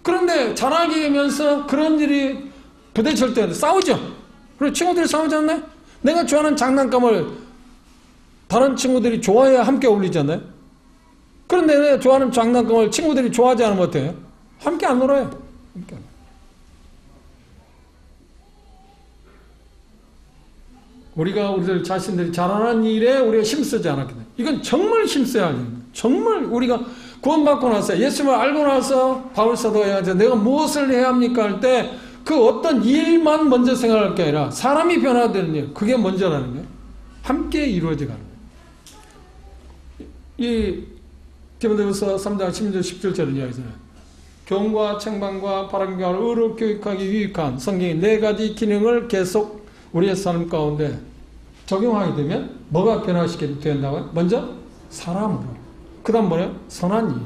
그런데 자라게 되면서 그런 일이 부딪힐 때 싸우죠. 그리고 친구들이 싸우지 않나요? 내가 좋아하는 장난감을 다른 친구들이 좋아해야 함께 어울리지 않나요? 그런데 내가 좋아하는 장난감을 친구들이 좋아하지 않으면 어때요? 함께 안 놀아요. 함께 안 놀아요. 우리가 우리들 자신들이 잘하는 일에 우리가 힘쓰지 않았거든요. 이건 정말 힘써야 하는 거예요. 정말 우리가 구원받고 나서 예수님을 알고 나서 바울사도가 해야죠. 내가 무엇을 해야 합니까? 할 때 그 어떤 일만 먼저 생각할 게 아니라 사람이 변화되는 일, 그게 먼저라는 거예요. 함께 이루어져 가는 거예요. 이 디모데후서 3장 16절 17절을 이야기하잖아요. 교훈과 책망과 바람과 의로 교육하기 유익한 성경의 4가지 기능을 계속 우리의 삶 가운데 적용하게 되면 뭐가 변화시키게 된다고요? 먼저 사람으로. 그 다음 뭐예요? 선한 일.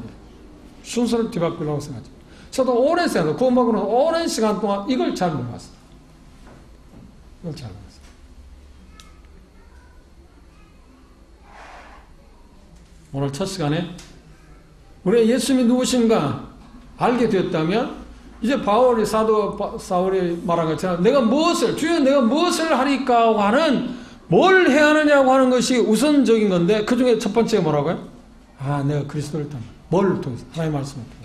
순서를 뒤바꾸려고 생각하죠. 저도 오랜 시간, 구원받고 나서 오랜 시간 동안 이걸 잘 몰랐어요. 이걸 잘 몰랐어요. 오늘 첫 시간에 우리가 예수님이 누구신가 알게 되었다면 이제 바울이 사울이 말한 것처럼 주여 내가 무엇을 하리까 하는 뭘 해야 하느냐고 하는 것이 우선적인 건데 그 중에 첫 번째가 뭐라고요? 아, 내가 그리스도를 따라 뭘 통해서? 하나님의 말씀을 통해서.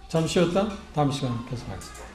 잠시 쉬었다 다음 시간에 계속하겠습니다.